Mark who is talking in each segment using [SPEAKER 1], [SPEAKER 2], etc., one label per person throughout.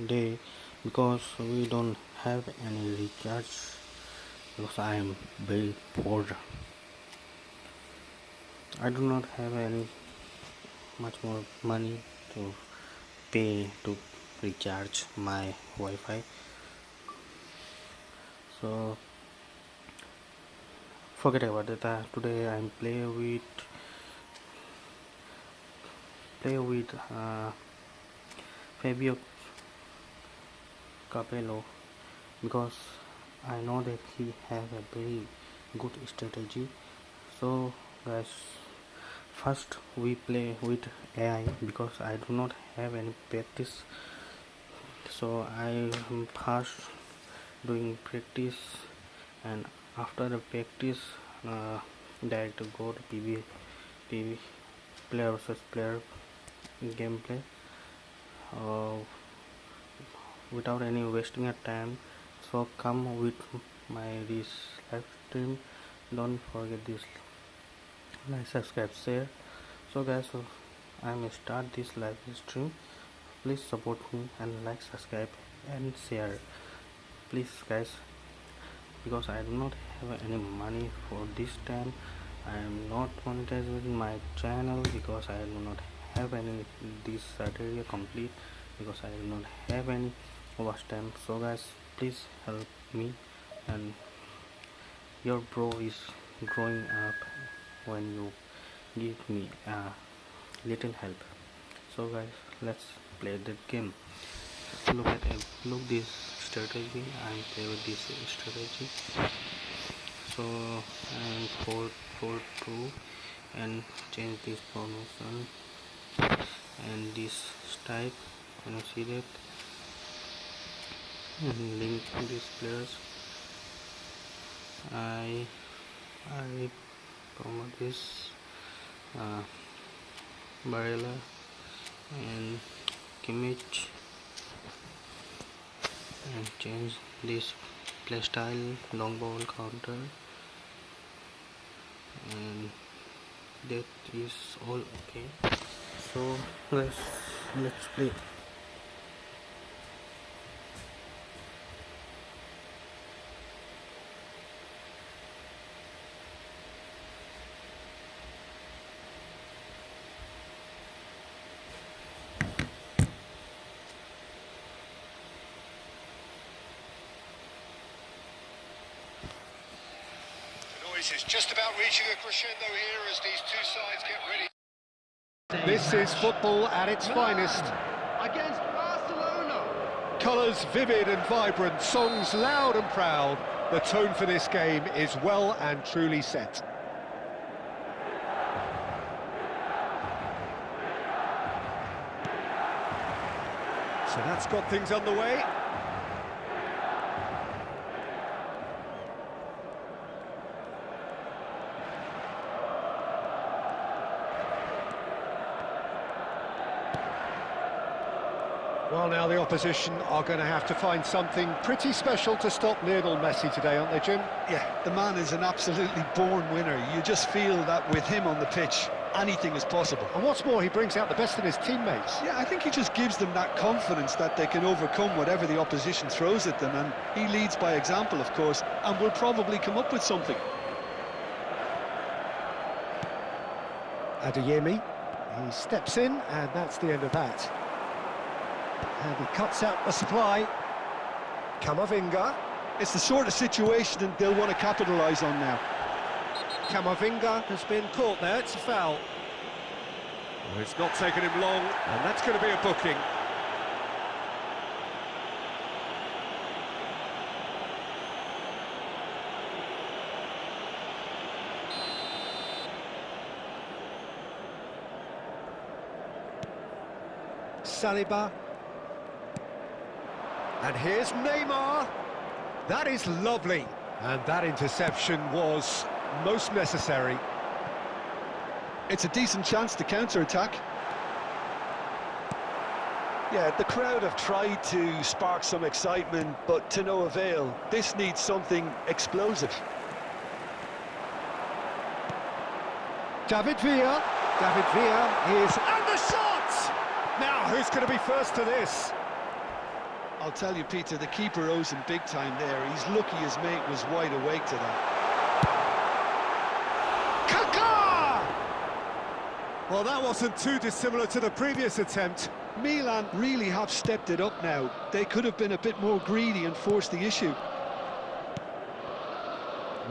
[SPEAKER 1] day because we don't have any recharge because I am very poor. I do not have any much more money to pay to recharge my Wi-Fi. So forget about that. Today I'm play with Fabio Capello because I know that he has a very good strategy. So guys, first we play with AI because I do not have any practice. So I am first doing practice, and after the practice, direct go to PV player versus player gameplay. Uh, Without any wasting of time, so come with my this live stream. Don't forget this like, subscribe, share. So guys, I'm start this live stream. Please support me and like, subscribe and share, please guys, because I do not have any money for this time. I am not monetizing my channel because I do not have any this criteria complete, because I do not have any watch time. So guys, please help me, and your bro is growing up when you give me a little help. So guys, let's play that game. Look this strategy. I'm play with this strategy. So I'm 4-4-2 and change this formation and this type. Can you see that? And link these players. I promote this Barella and Kimmich and change this playstyle, long ball counter, and that is all okay. So let's play.
[SPEAKER 2] Is just about reaching a crescendo here as these two sides get ready.
[SPEAKER 3] This is football at its finest.
[SPEAKER 2] Against Barcelona.
[SPEAKER 3] Colours vivid and vibrant, songs loud and proud. The tone for this game is well and truly set. So that's got things underway. Well, now the opposition are going to have to find something pretty special to stop Lionel Messi today, aren't they, Jim?
[SPEAKER 4] Yeah, the man is an absolutely born winner. You just feel that with him on the pitch, anything is possible.
[SPEAKER 3] And what's more, he brings out the best in his teammates.
[SPEAKER 4] Yeah, I think he just gives them that confidence that they can overcome whatever the opposition throws at them, and he leads by example, of course, and will probably come up with something.
[SPEAKER 3] Adeyemi, he steps in, and that's the end of that. And he cuts out the supply. Camavinga.
[SPEAKER 4] It's the sort of situation that they'll want to capitalise on now.
[SPEAKER 3] Camavinga has been caught there, it's a foul. Well, it's not taken him long, and that's going to be a booking. Saliba. And here's Neymar. That is lovely. And that interception was most necessary.
[SPEAKER 4] It's a decent chance to counter-attack. Yeah, the crowd have tried to spark some excitement, but to no avail. This needs something explosive.
[SPEAKER 3] David Villa. David Villa is... And the shot! Now, who's going to be first to this?
[SPEAKER 4] I'll tell you, Peter, the keeper owes him big time there. He's lucky his mate was wide awake to that.
[SPEAKER 3] Well, that wasn't too dissimilar to the previous attempt.
[SPEAKER 4] Milan really have stepped it up now. They could have been a bit more greedy and forced the issue.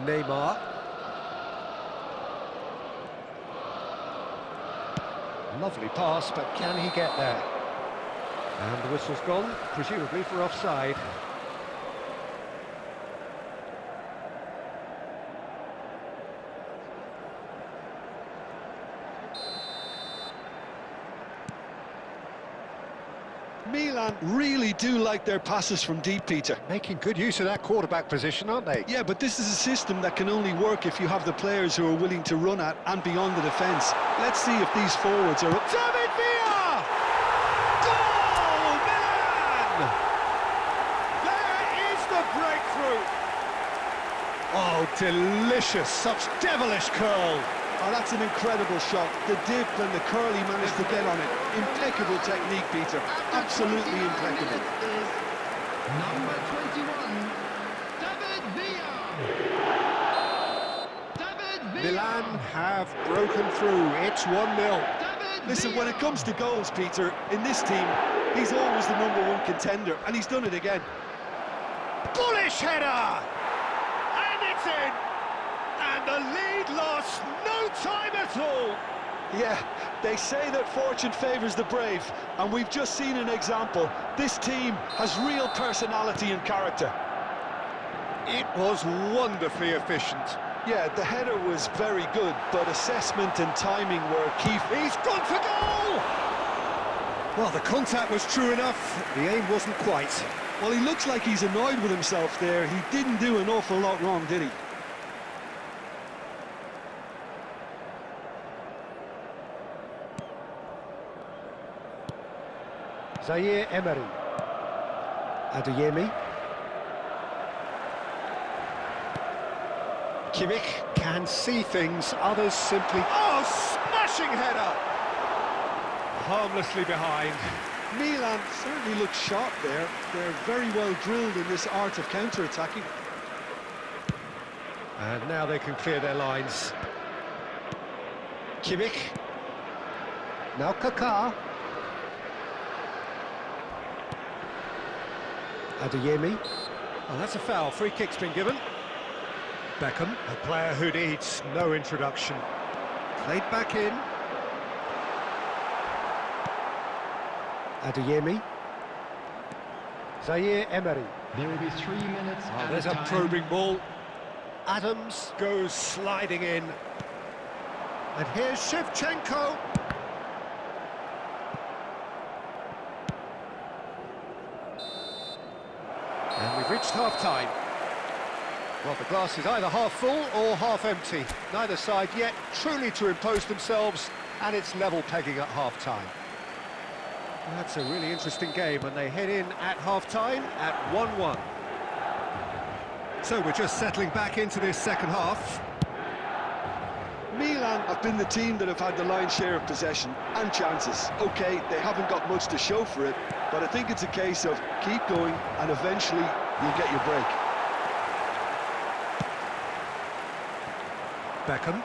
[SPEAKER 3] Neymar. Lovely pass, but can he get there? And the whistle's gone, presumably for offside.
[SPEAKER 4] Milan really do like their passes from deep, Peter.
[SPEAKER 3] Making good use of that quarterback position, aren't they?
[SPEAKER 4] Yeah, but this is a system that can only work if you have the players who are willing to run at and beyond the defence. Let's see if these forwards are up.
[SPEAKER 3] David Villa! Goal! Milan! There is the breakthrough! Oh, delicious, such devilish curl.
[SPEAKER 4] Oh, that's an incredible shot. The dip and the curl he managed to get on it. Impeccable technique, Peter. Absolutely impeccable.
[SPEAKER 5] Number 21, David Villa. David Villa.
[SPEAKER 3] Milan have broken through. It's 1-0.
[SPEAKER 4] Listen, when it comes to goals, Peter, in this team, he's always the #1 contender, and he's done it again.
[SPEAKER 3] Bullish header! And it's in! And the lead lost no time at all!
[SPEAKER 4] Yeah, they say that fortune favours the brave, and we've just seen an example. This team has real personality and character.
[SPEAKER 3] It was wonderfully efficient.
[SPEAKER 4] Yeah, the header was very good, but assessment and timing were key.
[SPEAKER 3] He's gone for goal! Well, the contact was true enough, the aim wasn't quite.
[SPEAKER 4] Well, he looks like he's annoyed with himself there. He didn't do an awful lot wrong, did he?
[SPEAKER 3] Zaire Emery. Adeyemi. Kimmich can see things, others simply... Oh, smashing header! Harmlessly behind.
[SPEAKER 4] Milan certainly look sharp there. They're very well drilled in this art of counter-attacking.
[SPEAKER 3] And now they can clear their lines. Kimmich. Now Kaká. Adeyemi. Oh, that's a foul. Free kick's been given. Beckham, a player who needs no introduction. Played back in. Adeyemi. Zaire Emery.
[SPEAKER 5] There will be 3 minutes
[SPEAKER 3] Oh,
[SPEAKER 5] at
[SPEAKER 3] there's
[SPEAKER 5] a
[SPEAKER 3] a
[SPEAKER 5] time.
[SPEAKER 3] probing ball. Adams goes sliding in. And here's Shevchenko. And we've reached half-time. Well, the glass is either half full or half empty. Neither side yet truly to impose themselves, and it's level pegging at half-time. That's a really interesting game, and they head in at half-time at 1-1. So we're just settling back into this second half.
[SPEAKER 4] Milan have been the team that have had the lion's share of possession and chances. OK, they haven't got much to show for it, but I think it's a case of keep going and eventually you'll get your break.
[SPEAKER 3] Beckham.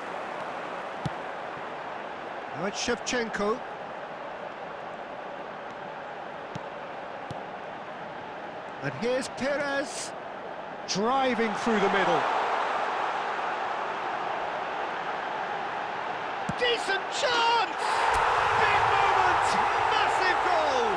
[SPEAKER 3] Now it's Shevchenko. And here's Perez, driving through the middle. Decent chance! Big moment! Massive goal!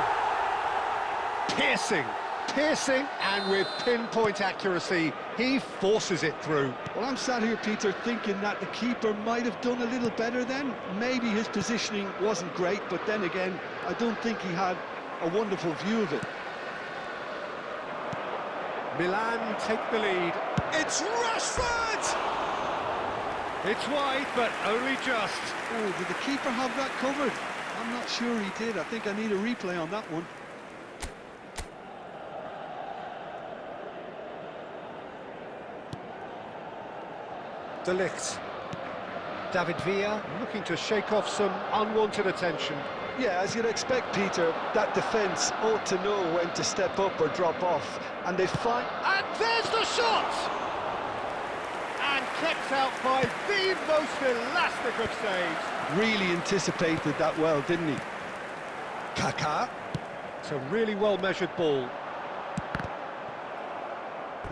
[SPEAKER 3] Piercing, and with pinpoint accuracy, he forces it through.
[SPEAKER 4] Well, I'm sat here, Peter, thinking that the keeper might have done a little better then. Maybe his positioning wasn't great, but then again, I don't think he had a wonderful view of it.
[SPEAKER 3] Milan take the lead. It's Rashford! It's wide, but only just.
[SPEAKER 4] Oh, did the keeper have that covered? I'm not sure he did. I think I need a replay on that one.
[SPEAKER 3] De Ligt. David Villa looking to shake off some unwanted attention.
[SPEAKER 4] Yeah, as you'd expect, Peter, that defence ought to know when to step up or drop off, and they find...
[SPEAKER 3] And there's the shot! And kept out by the most elastic of saves.
[SPEAKER 4] Really anticipated that well, didn't he?
[SPEAKER 3] Kaká. It's a really well-measured ball.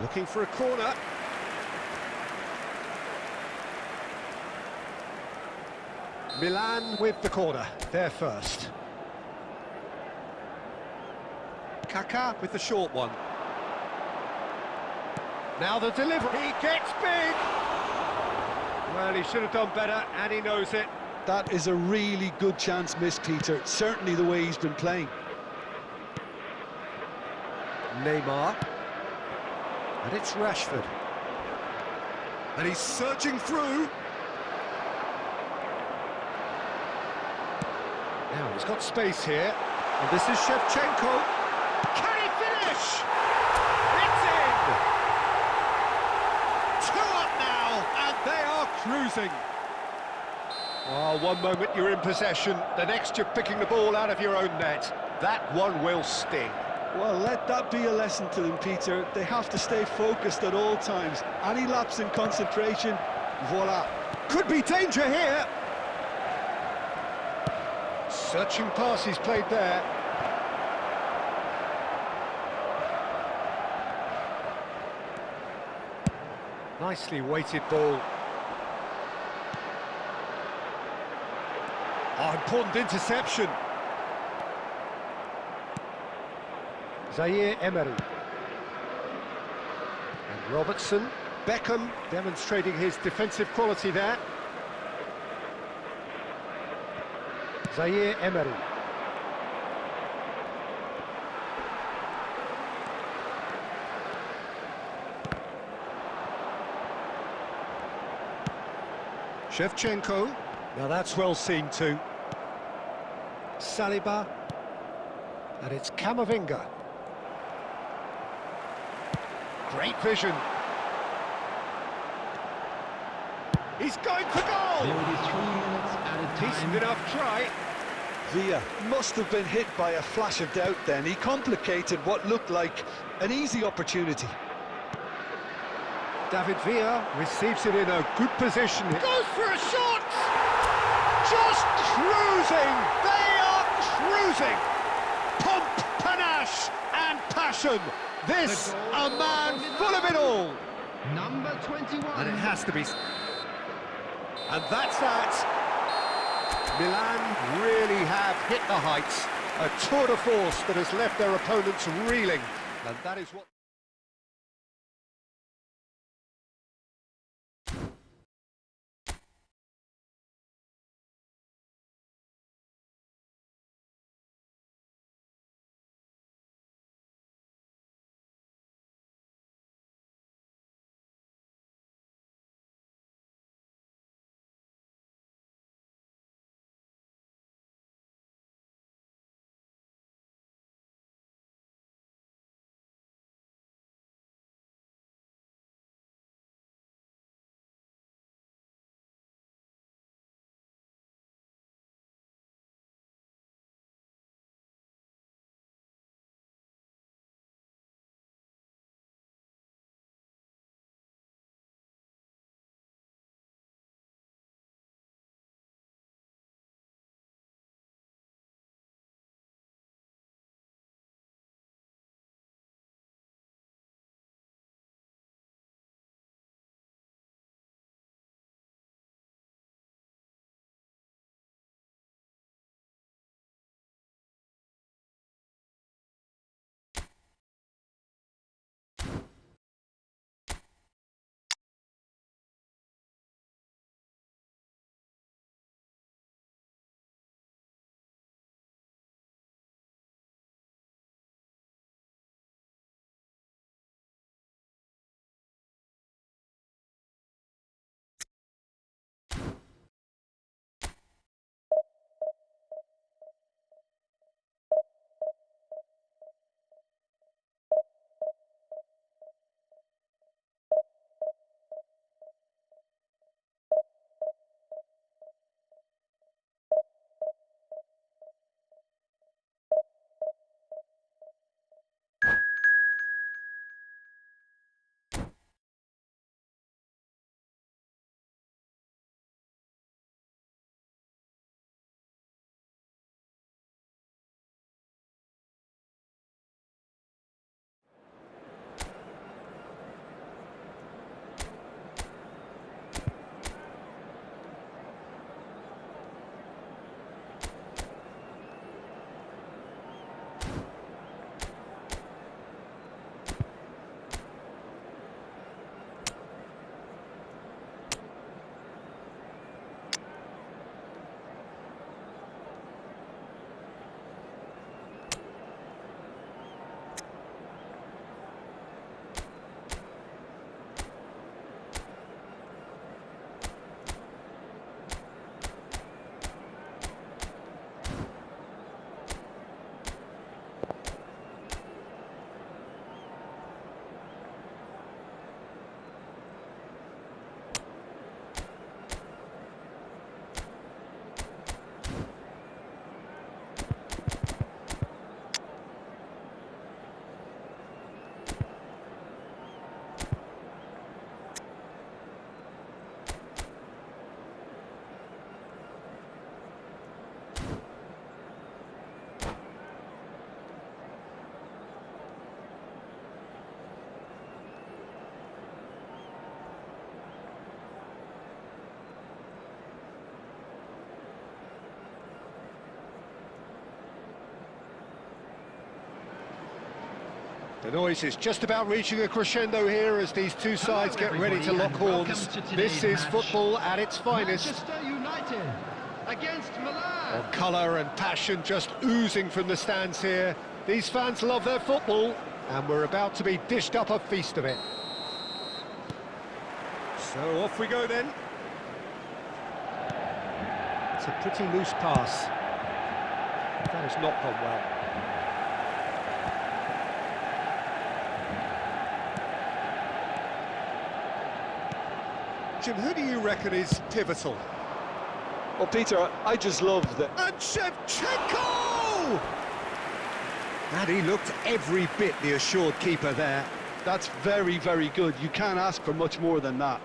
[SPEAKER 3] Looking for a corner. Milan with the corner, there first. Kaká with the short one. Now the delivery, he gets big! Well, he should have done better, and he knows it.
[SPEAKER 4] That is a really good chance missed, Peter, certainly the way he's been playing.
[SPEAKER 3] Neymar. And it's Rashford. And he's searching through. Now he's got space here. And this is Shevchenko. Can he finish? It's in! 2 up now, and they are cruising. Oh, one moment you're in possession, the next you're picking the ball out of your own net. That one will sting.
[SPEAKER 4] Well, let that be a lesson to them, Peter. They have to stay focused at all times. Any lapse in concentration, voila.
[SPEAKER 3] Could be danger here. Searching pass he's played there. Nicely weighted ball. Oh, important interception. Zaire Emery. And Robertson. Beckham demonstrating his defensive quality there. Zaire Emery. Shevchenko. Now that's well seen too. Saliba. And it's Camavinga. Great vision. He's going for goal!
[SPEAKER 5] There will be 3 minutes at a time.
[SPEAKER 3] Decent enough try.
[SPEAKER 4] Villa must have been hit by a flash of doubt then. He complicated what looked like an easy opportunity.
[SPEAKER 3] David Villa receives it in a good position. Goes for a shot! Just cruising! They are cruising! Pomp, panache and passion. This, a man full of it all.
[SPEAKER 5] Number 21.
[SPEAKER 3] And it has to be... And that's that. Milan really have hit the heights. A tour de force that has left their opponents reeling. And that is what... The noise is just about reaching a crescendo here as these two sides get ready to lock horns. This is football at its finest.
[SPEAKER 5] Manchester United against Milan.
[SPEAKER 3] Colour and passion just oozing from the stands here. These fans love their football, and we're about to be dished up a feast of it. So off we go then. It's a pretty loose pass. That has not gone well. Jim, who do you reckon is pivotal?
[SPEAKER 4] Well, Peter, I just love that.
[SPEAKER 3] And Shevchenko! And he looked every bit the assured keeper there.
[SPEAKER 4] That's very, very good. You can't ask for much more than that.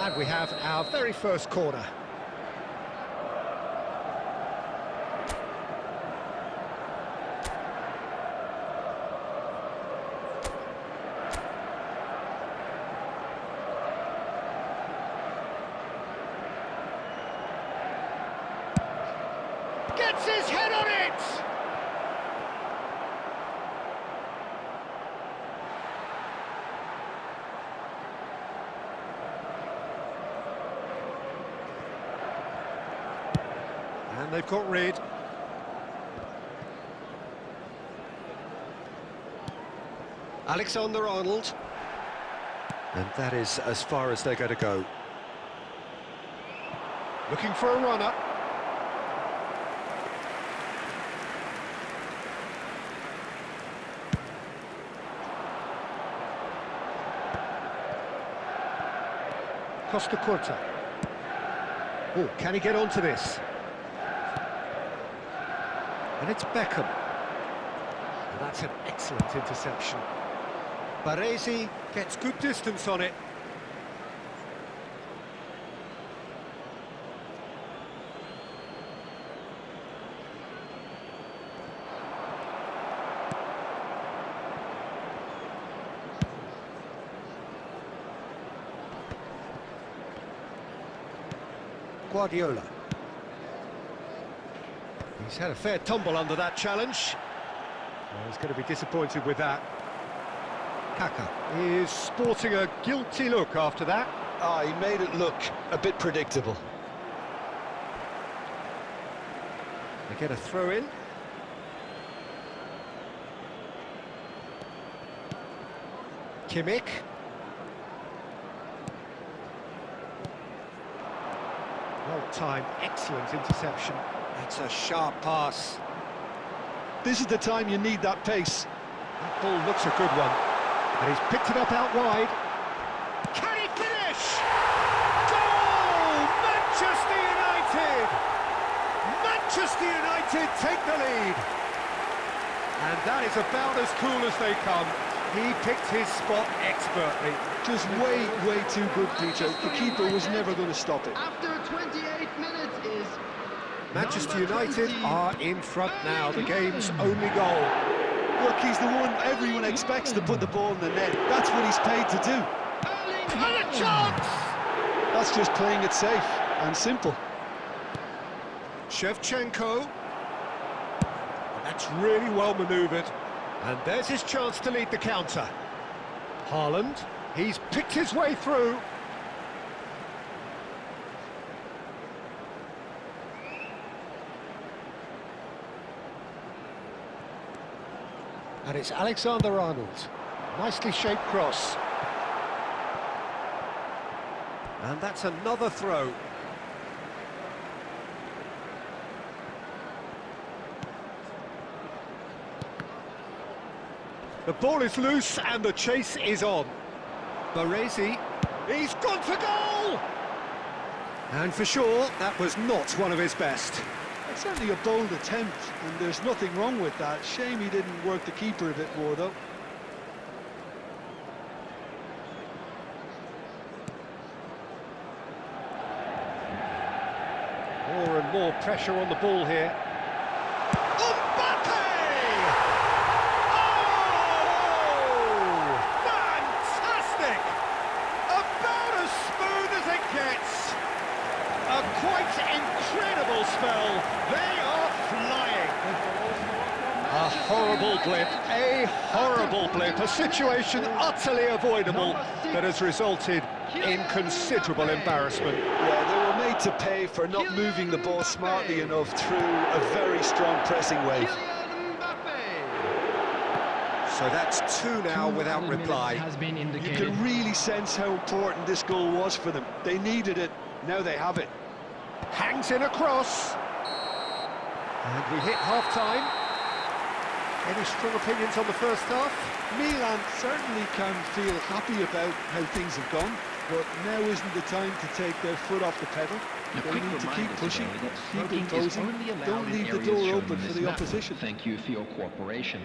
[SPEAKER 3] And we have our very first corner. Gets his head on it! And they've got rid. Alexander-Arnold. And that is as far as they're going to go. Looking for a runner. Costa Curta. Oh, can he get onto this? And it's Beckham. And that's an excellent interception. Baresi gets good distance on it. Guardiola. He's had a fair tumble under that challenge. Well, he's going to be disappointed with that. Kaka is sporting a guilty look after that.
[SPEAKER 4] He made it look a bit predictable.
[SPEAKER 3] They get a throw in. Kimmich. Well timed, excellent interception. That's a sharp pass.
[SPEAKER 4] This is the time you need that pace.
[SPEAKER 3] That ball looks a good one. And he's picked it up out wide. Can he finish? Goal! Manchester United! Manchester United take the lead. And that is about as cool as they come. He picked his spot expertly.
[SPEAKER 4] Just way, way too good, Peter. The keeper was never going to stop it.
[SPEAKER 5] After 28 minutes is
[SPEAKER 3] Manchester United are in front now. The game's only goal.
[SPEAKER 4] Look, he's the one everyone expects to put the ball in the net. That's what he's paid to do.
[SPEAKER 3] And a chance!
[SPEAKER 4] That's just playing it safe and simple.
[SPEAKER 3] Shevchenko. That's really well manoeuvred. And there's his chance to lead the counter. Haaland, he's picked his way through. And it's Alexander-Arnold. Nicely shaped cross. And that's another throw. The ball is loose and the chase is on. Baresi, he's gone for goal! And for sure, that was not one of his best.
[SPEAKER 4] It's certainly a bold attempt, and there's nothing wrong with that. Shame he didn't work the keeper a bit more, though.
[SPEAKER 3] More and more pressure on the ball here. Mbappe! Oh! Fantastic! About as smooth as it gets. A quite incredible spell. They are flying. A horrible blip, a situation utterly avoidable that has resulted in considerable embarrassment.
[SPEAKER 4] Yeah, they were made to pay for not moving the ball smartly enough through a very strong pressing wave.
[SPEAKER 3] So that's two now without reply.
[SPEAKER 4] You can really sense how important this goal was for them. They needed it, now they have it.
[SPEAKER 3] Hangs in a cross. And we hit half-time. Any strong opinions on the first half?
[SPEAKER 4] Milan certainly can feel happy about how things have gone, but now isn't the time to take their foot off the pedal. They need to keep pushing, keep imposing, don't leave the door open for the opposition.
[SPEAKER 6] Thank you for your cooperation.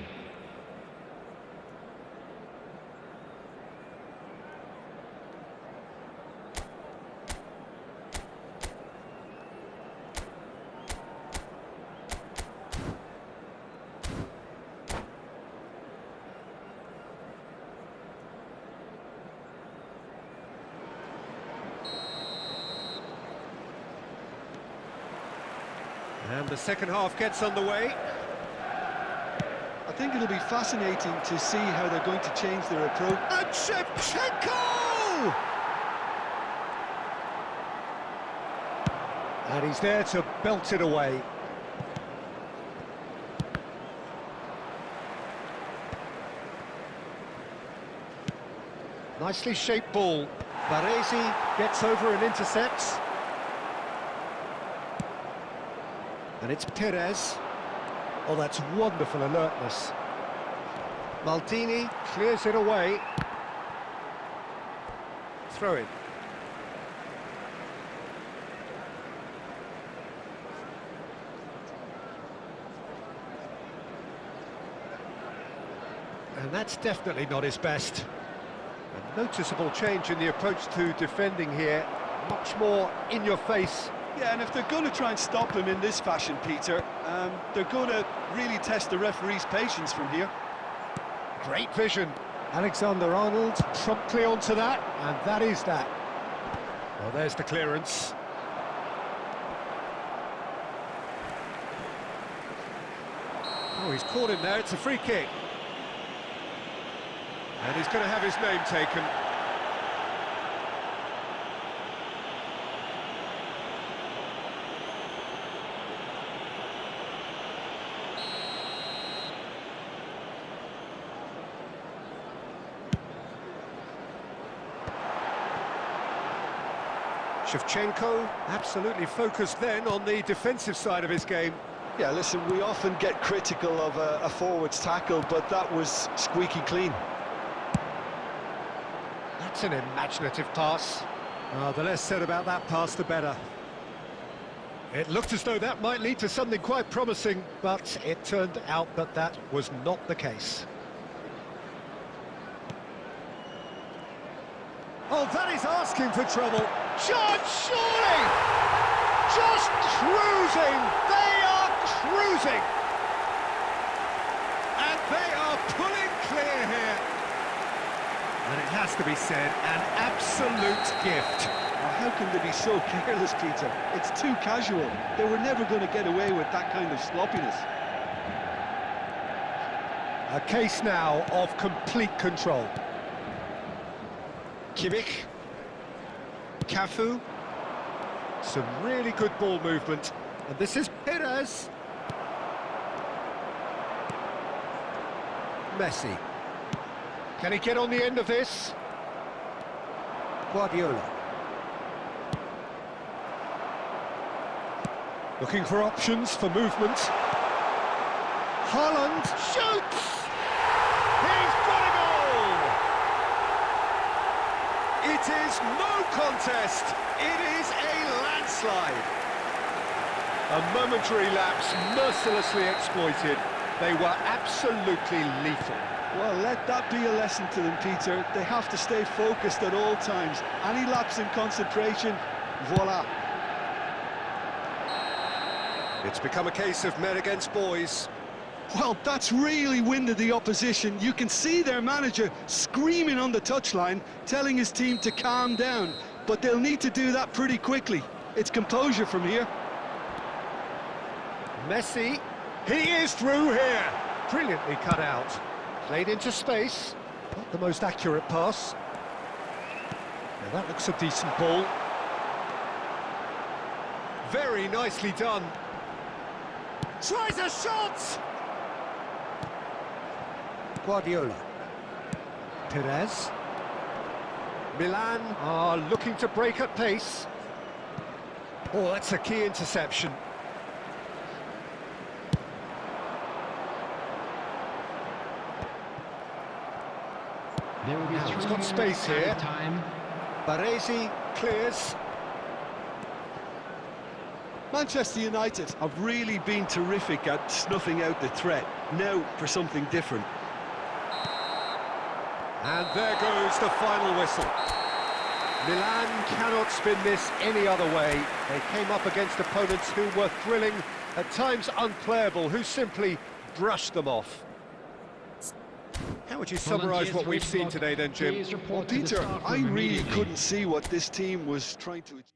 [SPEAKER 3] And the second half gets underway.
[SPEAKER 4] I think it'll be fascinating to see how they're going to change their approach.
[SPEAKER 3] And Shevchenko! And he's there to belt it away. Nicely shaped ball. Baresi gets over and intercepts. And it's Perez. Oh, that's wonderful alertness. Maldini clears it away. Throw in. And that's definitely not his best. A noticeable change in the approach to defending here. Much more in your face.
[SPEAKER 4] Yeah, and if they're going to try and stop him in this fashion, Peter, they're going to really test the referee's patience from here.
[SPEAKER 3] Great vision. Alexander-Arnold promptly onto that, and that is that. Well, there's the clearance. Oh, he's caught him there. It's a free kick. And he's going to have his name taken. Shevchenko absolutely focused then on the defensive side of his game.
[SPEAKER 4] Yeah, listen, we often get critical of a forward's tackle, but that was squeaky clean.
[SPEAKER 3] That's an imaginative pass. The less said about that pass, the better. It looked as though that might lead to something quite promising, but it turned out that that was not the case. Oh, that is asking for trouble. Chance, surely! Just cruising! They are cruising! And they are pulling clear here. And it has to be said, an absolute gift.
[SPEAKER 4] Well, how can they be so careless, Peter? It's too casual. They were never going to get away with that kind of sloppiness.
[SPEAKER 3] A case now of complete control. Kimmich, Cafu, some really good ball movement, and this is Perez. Messi. Can he get on the end of this? Guardiola. Looking for options for movement. Haaland shoots! He's got a goal! It is no contest. It is a landslide. A momentary lapse mercilessly exploited. They were absolutely lethal.
[SPEAKER 4] Well, let that be a lesson to them, Peter. They have to stay focused at all times. Any lapse in concentration, voila.
[SPEAKER 3] It's become a case of men against boys.
[SPEAKER 4] Well, that's really winded the opposition. You can see their manager screaming on the touchline, telling his team to calm down. But they'll need to do that pretty quickly. It's composure from here.
[SPEAKER 3] Messi, he is through here. Brilliantly cut out. Played into space. Not the most accurate pass. Now that looks a decent ball. Very nicely done. Tries a shot! Guardiola. Perez. Milan are looking to break at pace. Oh, that's a key interception.
[SPEAKER 6] There will be
[SPEAKER 3] Now,
[SPEAKER 6] 3
[SPEAKER 3] he's got
[SPEAKER 6] minutes
[SPEAKER 3] space here.
[SPEAKER 6] added time.
[SPEAKER 3] Baresi clears.
[SPEAKER 4] Manchester United have really been terrific at snuffing out the threat. Now for something different.
[SPEAKER 3] And there goes the final whistle. Milan cannot spin this any other way. They came up against opponents who were thrilling, at times unplayable, who simply brushed them off. How would you summarise what we've seen today then, Jim?
[SPEAKER 6] Please
[SPEAKER 4] Well,
[SPEAKER 6] report to the
[SPEAKER 4] Peter,
[SPEAKER 6] staff
[SPEAKER 4] I
[SPEAKER 6] room
[SPEAKER 4] really
[SPEAKER 6] immediately.
[SPEAKER 4] couldn't see what this team was trying to achieve.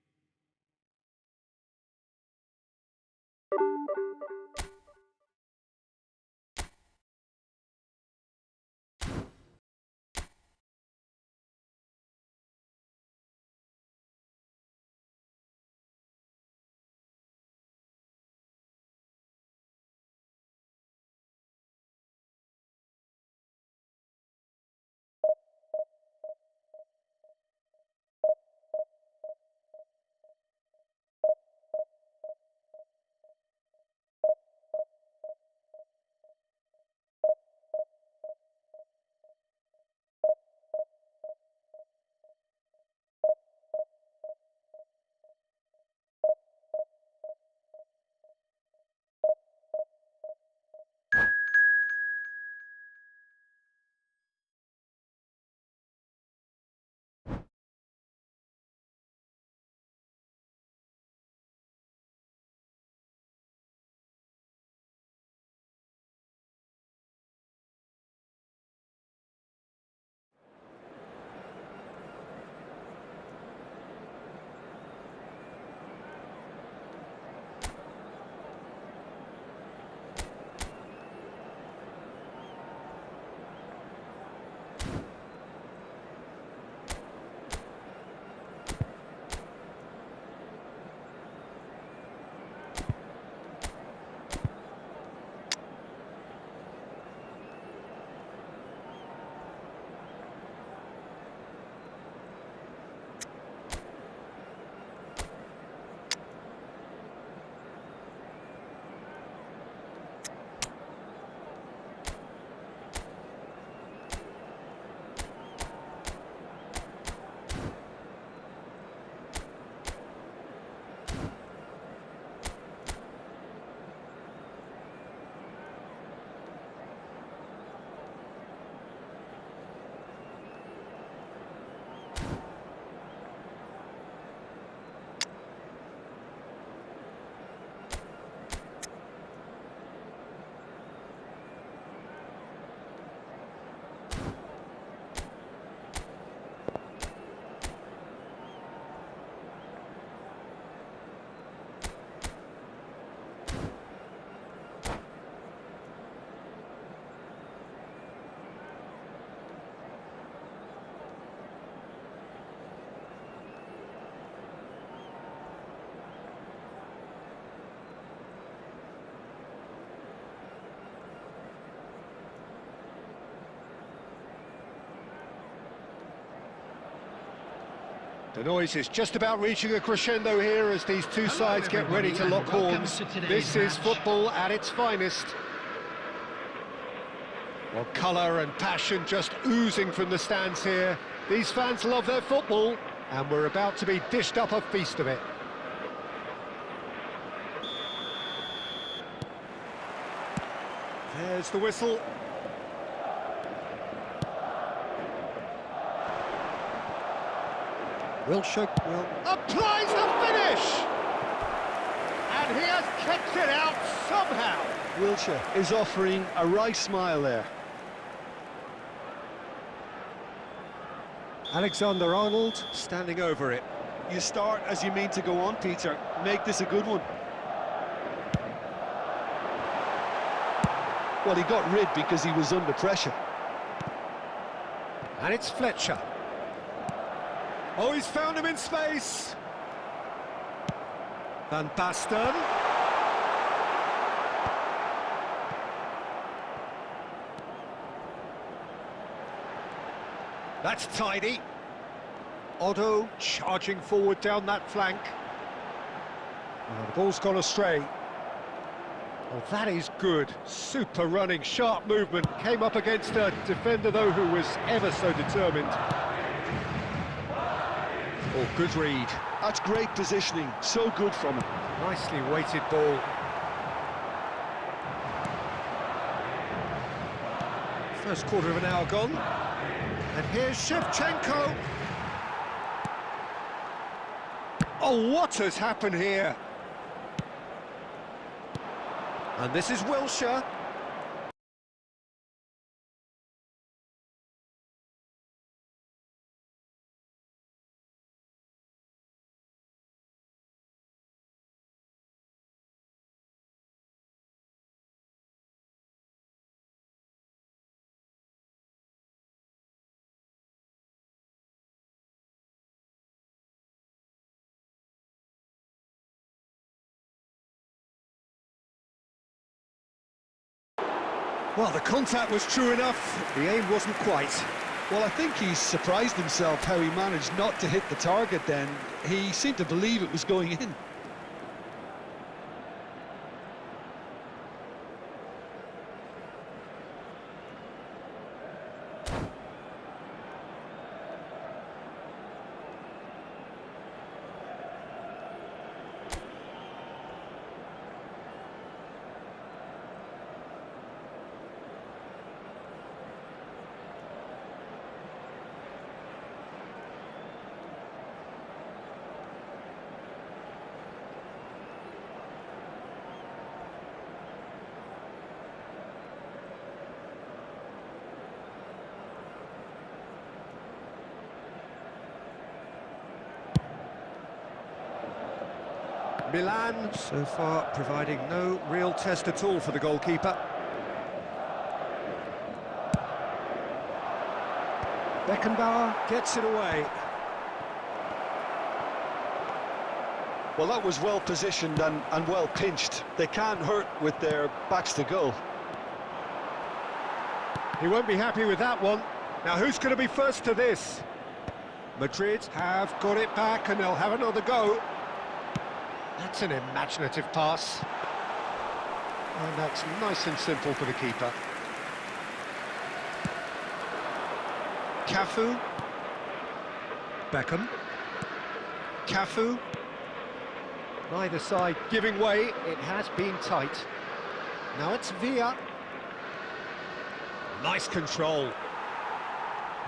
[SPEAKER 3] The noise is just about reaching a crescendo here as these two sides get ready to lock horns. This is football at its finest. Well, colour and passion just oozing from the stands here. These fans love their football, and we're about to be dished up a feast of it. There's the whistle. Wilshere will applies the finish! And he has kept it out somehow.
[SPEAKER 4] Wilshere is offering a right smile there.
[SPEAKER 3] Alexander-Arnold standing over it.
[SPEAKER 4] You start as you mean to go on, Peter. Make this a good one. Well, he got rid because he was under pressure.
[SPEAKER 3] And it's Fletcher. Oh, he's found him in space. Van Basten. That's tidy. Otto charging forward down that flank. Oh, the ball's gone astray. Well, that is good. Super running, sharp movement. Came up against a defender, though, who was ever so determined. Oh, good read.
[SPEAKER 4] That's great positioning. So good from him.
[SPEAKER 3] Nicely weighted ball. First quarter of an hour gone. And here's Shevchenko. Oh, what has happened here? And this is Wilshere. Well, the contact was true enough, the aim wasn't quite.
[SPEAKER 4] Well, I think he's surprised himself how he managed not to hit the target then. He seemed to believe it was going in.
[SPEAKER 3] Milan, so far, providing no real test at all for the goalkeeper. Beckenbauer gets it away.
[SPEAKER 4] Well, that was well positioned and well pinched. They can't hurt with their backs to goal.
[SPEAKER 3] He won't be happy with that one. Now, who's going to be first to this? Madrid have got it back and they'll have another go. That's an imaginative pass. And that's nice and simple for the keeper. Cafu. Beckham. Cafu. Neither side giving way. It has been tight. Now it's Villa. Nice control.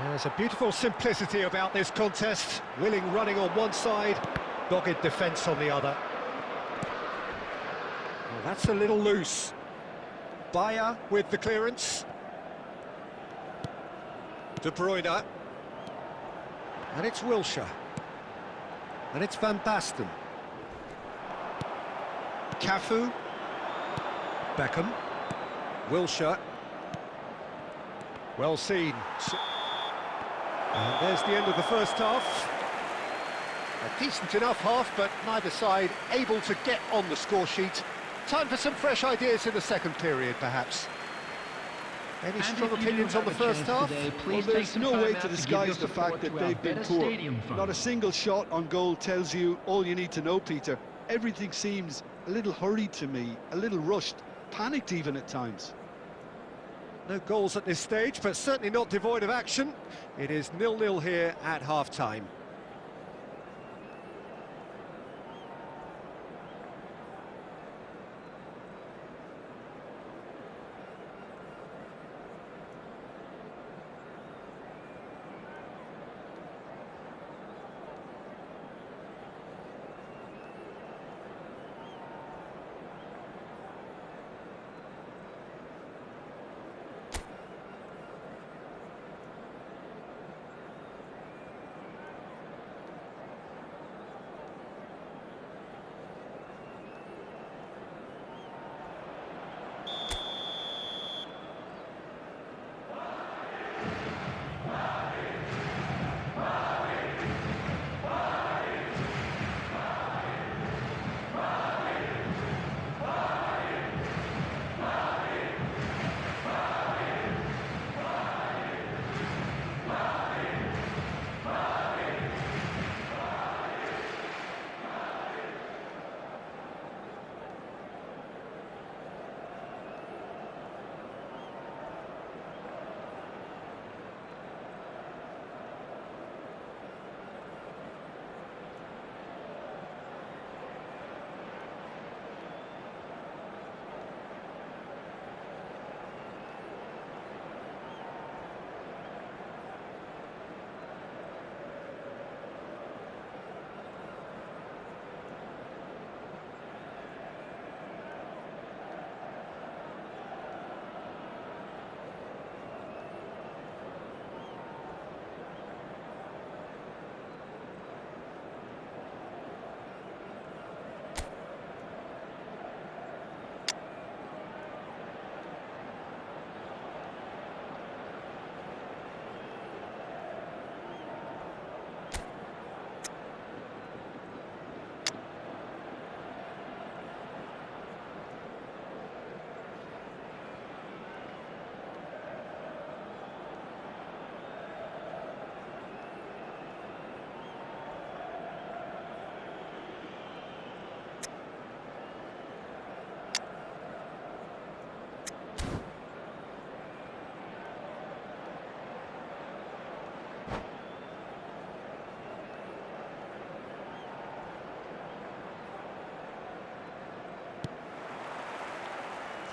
[SPEAKER 3] There's a beautiful simplicity about this contest. Willing running on one side, dogged defence on the other. Well, that's a little loose. Bayer with the clearance. De Bruyne. And it's Wilshere. And it's Van Basten. Cafu. Beckham. Wilshere. Well seen. And there's the end of the first half. A decent enough half, but neither side able to get on the score sheet. Time for some fresh ideas in the second period, perhaps. Any
[SPEAKER 6] And
[SPEAKER 3] strong
[SPEAKER 6] if you do
[SPEAKER 3] opinions on
[SPEAKER 6] have
[SPEAKER 3] the
[SPEAKER 6] a
[SPEAKER 3] first
[SPEAKER 6] chance
[SPEAKER 3] half?
[SPEAKER 6] today,
[SPEAKER 4] Well,
[SPEAKER 6] please take
[SPEAKER 4] there's
[SPEAKER 6] some
[SPEAKER 4] no
[SPEAKER 6] time
[SPEAKER 4] way
[SPEAKER 6] out
[SPEAKER 4] to
[SPEAKER 6] give
[SPEAKER 4] disguise
[SPEAKER 6] your
[SPEAKER 4] the fact
[SPEAKER 6] support
[SPEAKER 4] that
[SPEAKER 6] to
[SPEAKER 4] they've been
[SPEAKER 6] Alberta
[SPEAKER 4] poor.
[SPEAKER 6] Stadium Fund.
[SPEAKER 4] Not a single shot on goal tells you all you need to know, Peter. Everything seems a little hurried to me, a little rushed, panicked even at times.
[SPEAKER 3] No goals at this stage, but certainly not devoid of action. It is 0-0 here at half-time.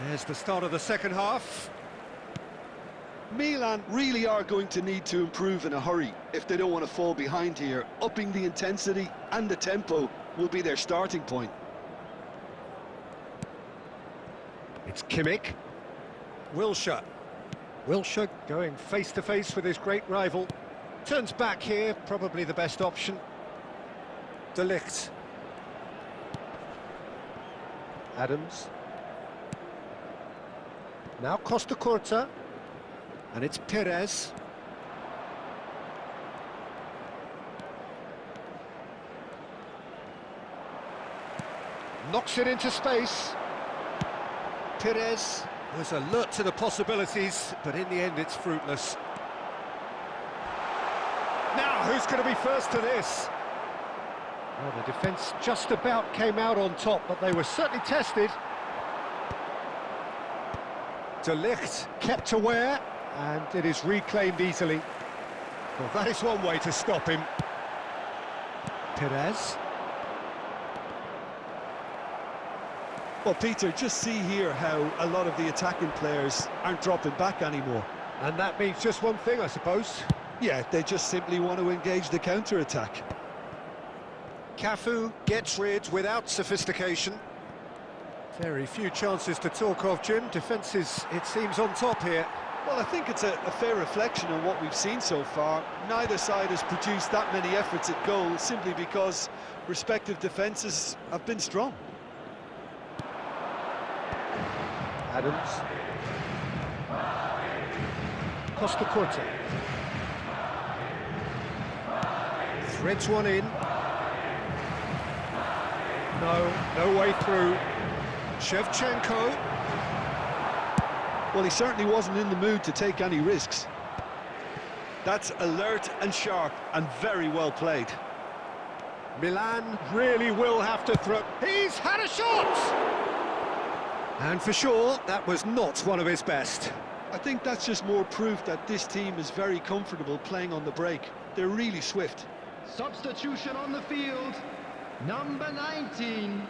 [SPEAKER 3] There's the start of the second half.
[SPEAKER 4] Milan really are going to need to improve in a hurry if they don't want to fall behind here. Upping the intensity and the tempo will be their starting point.
[SPEAKER 3] It's Kimmich. Wilshere. Wilshere going face-to-face with his great rival. Turns back here, probably the best option. De Ligt. Adams. Now Costa Curta. And it's Perez. Knocks it into space. Perez was alert to the possibilities, but in the end it's fruitless. Now, who's going to be first to this? Well, the defence just about came out on top, but they were certainly tested. De Ligt kept aware, and it is reclaimed easily. Well, that is one way to stop him. Perez.
[SPEAKER 4] Well, Peter, just see here how a lot of the attacking players aren't dropping back anymore.
[SPEAKER 3] And that means just one thing, I suppose.
[SPEAKER 4] Yeah, they just simply want to engage the counter-attack.
[SPEAKER 3] Cafu gets rid without sophistication. Very few chances to talk of, Jim. Defence is, it seems, on top here.
[SPEAKER 4] Well, I think it's a fair reflection on what we've seen so far. Neither side has produced that many efforts at goal simply because respective defences have been strong.
[SPEAKER 3] Adams. Costa Curta. Threads one in. No way through. Shevchenko.
[SPEAKER 4] Well, he certainly wasn't in the mood to take any risks. That's alert and sharp and very well played.
[SPEAKER 3] Milan really will have to throw. He's had a shot! And for sure, that was not one of his best.
[SPEAKER 4] I think that's just more proof that this team is very comfortable playing on the break. They're really swift.
[SPEAKER 5] Substitution on the field. Number 19,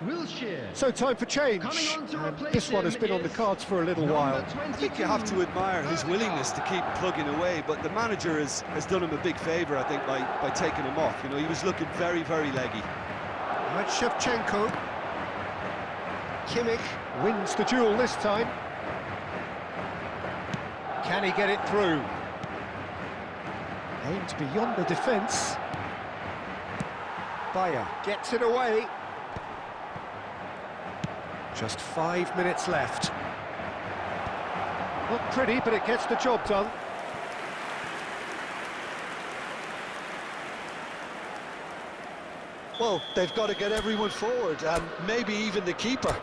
[SPEAKER 5] Wilshere.
[SPEAKER 3] So time for change.
[SPEAKER 5] Coming on to
[SPEAKER 3] And
[SPEAKER 5] replace
[SPEAKER 3] this one has
[SPEAKER 5] him
[SPEAKER 3] been on the
[SPEAKER 5] is
[SPEAKER 3] cards for a little while.
[SPEAKER 5] number 22.
[SPEAKER 4] I think you have to admire his willingness to keep plugging away, but the manager has done him a big favour, I think, by taking him off. You know, he was looking very, very leggy.
[SPEAKER 3] Right, Shevchenko. Kimmich wins the duel this time. Can he get it through? Aimed beyond the defence. Bayer gets it away. Just 5 minutes left. Not pretty, but it gets the job done.
[SPEAKER 4] Well, they've got to get everyone forward, and maybe even the keeper.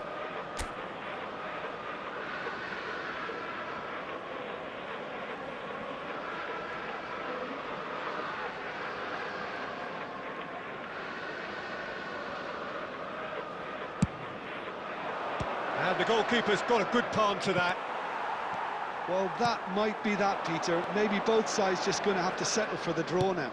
[SPEAKER 3] And the goalkeeper's got a good palm to that.
[SPEAKER 4] Well, that might be that, Peter. Maybe both sides just going to have to settle for the draw now.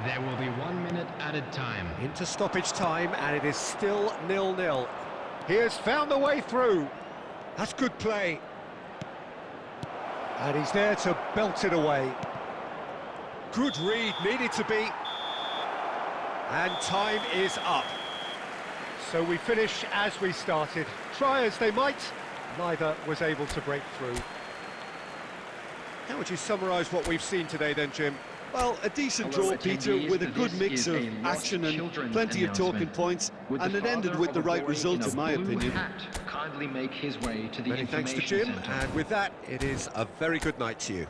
[SPEAKER 6] There will be 1 minute added time.
[SPEAKER 3] Into stoppage time, and it is still 0-0. He has found the way through. That's good play. And he's there to belt it away. Good read, needed to be. And time is up. So we finish as we started. Try as they might, neither was able to break through. How would you summarise what we've seen today then, Jim?
[SPEAKER 4] Well, a decent
[SPEAKER 7] Hello,
[SPEAKER 4] draw, Peter,
[SPEAKER 7] attendees.
[SPEAKER 4] with a good
[SPEAKER 7] This
[SPEAKER 4] mix
[SPEAKER 7] is
[SPEAKER 4] of
[SPEAKER 7] a Lost
[SPEAKER 4] action and
[SPEAKER 7] Children
[SPEAKER 4] plenty of talking
[SPEAKER 7] announcement.
[SPEAKER 4] points,
[SPEAKER 7] Would
[SPEAKER 4] and
[SPEAKER 7] the
[SPEAKER 4] it ended
[SPEAKER 7] father
[SPEAKER 4] with
[SPEAKER 7] of
[SPEAKER 4] the
[SPEAKER 7] a
[SPEAKER 4] right
[SPEAKER 7] boy
[SPEAKER 4] result,
[SPEAKER 7] in
[SPEAKER 4] in my
[SPEAKER 7] a blue
[SPEAKER 4] opinion.
[SPEAKER 7] hat kindly make his way to the
[SPEAKER 3] Many thanks to
[SPEAKER 7] information
[SPEAKER 3] Jim,
[SPEAKER 7] centre.
[SPEAKER 3] and with that, it is a very good night to you.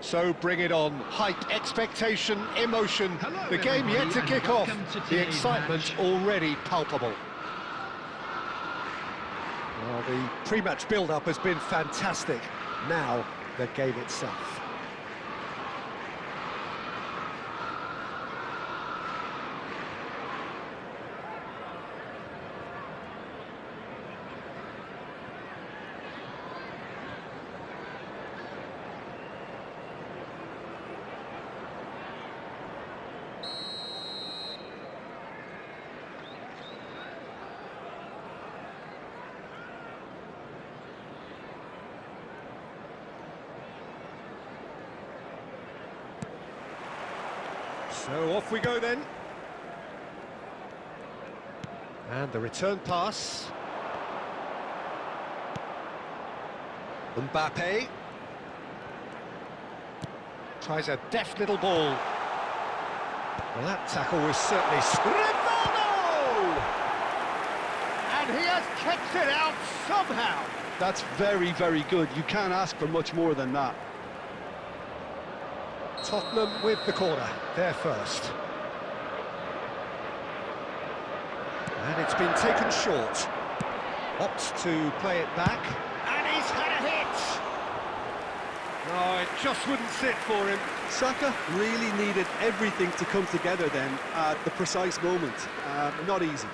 [SPEAKER 3] So bring it on. Hype, expectation, emotion.
[SPEAKER 5] Hello,
[SPEAKER 3] The game yet to
[SPEAKER 5] everybody,
[SPEAKER 3] kick
[SPEAKER 5] and
[SPEAKER 3] off.
[SPEAKER 5] welcome to
[SPEAKER 3] The
[SPEAKER 5] today's
[SPEAKER 3] excitement
[SPEAKER 5] match.
[SPEAKER 3] already palpable. Well, the pre-match build-up has been fantastic. Now, the game itself. So off we go then. And the return pass. Mbappe. Tries a deft little ball. Well, that tackle was certainly... Rivaldo! And he has kept it out somehow.
[SPEAKER 4] That's very, very good. You can't ask for much more than that.
[SPEAKER 3] Tottenham with the corner, there first. And it's been taken short. Opts to play it back. And he's had a hit! No, it just wouldn't sit for him.
[SPEAKER 4] Saka really needed everything to come together then at the precise moment. Not easy.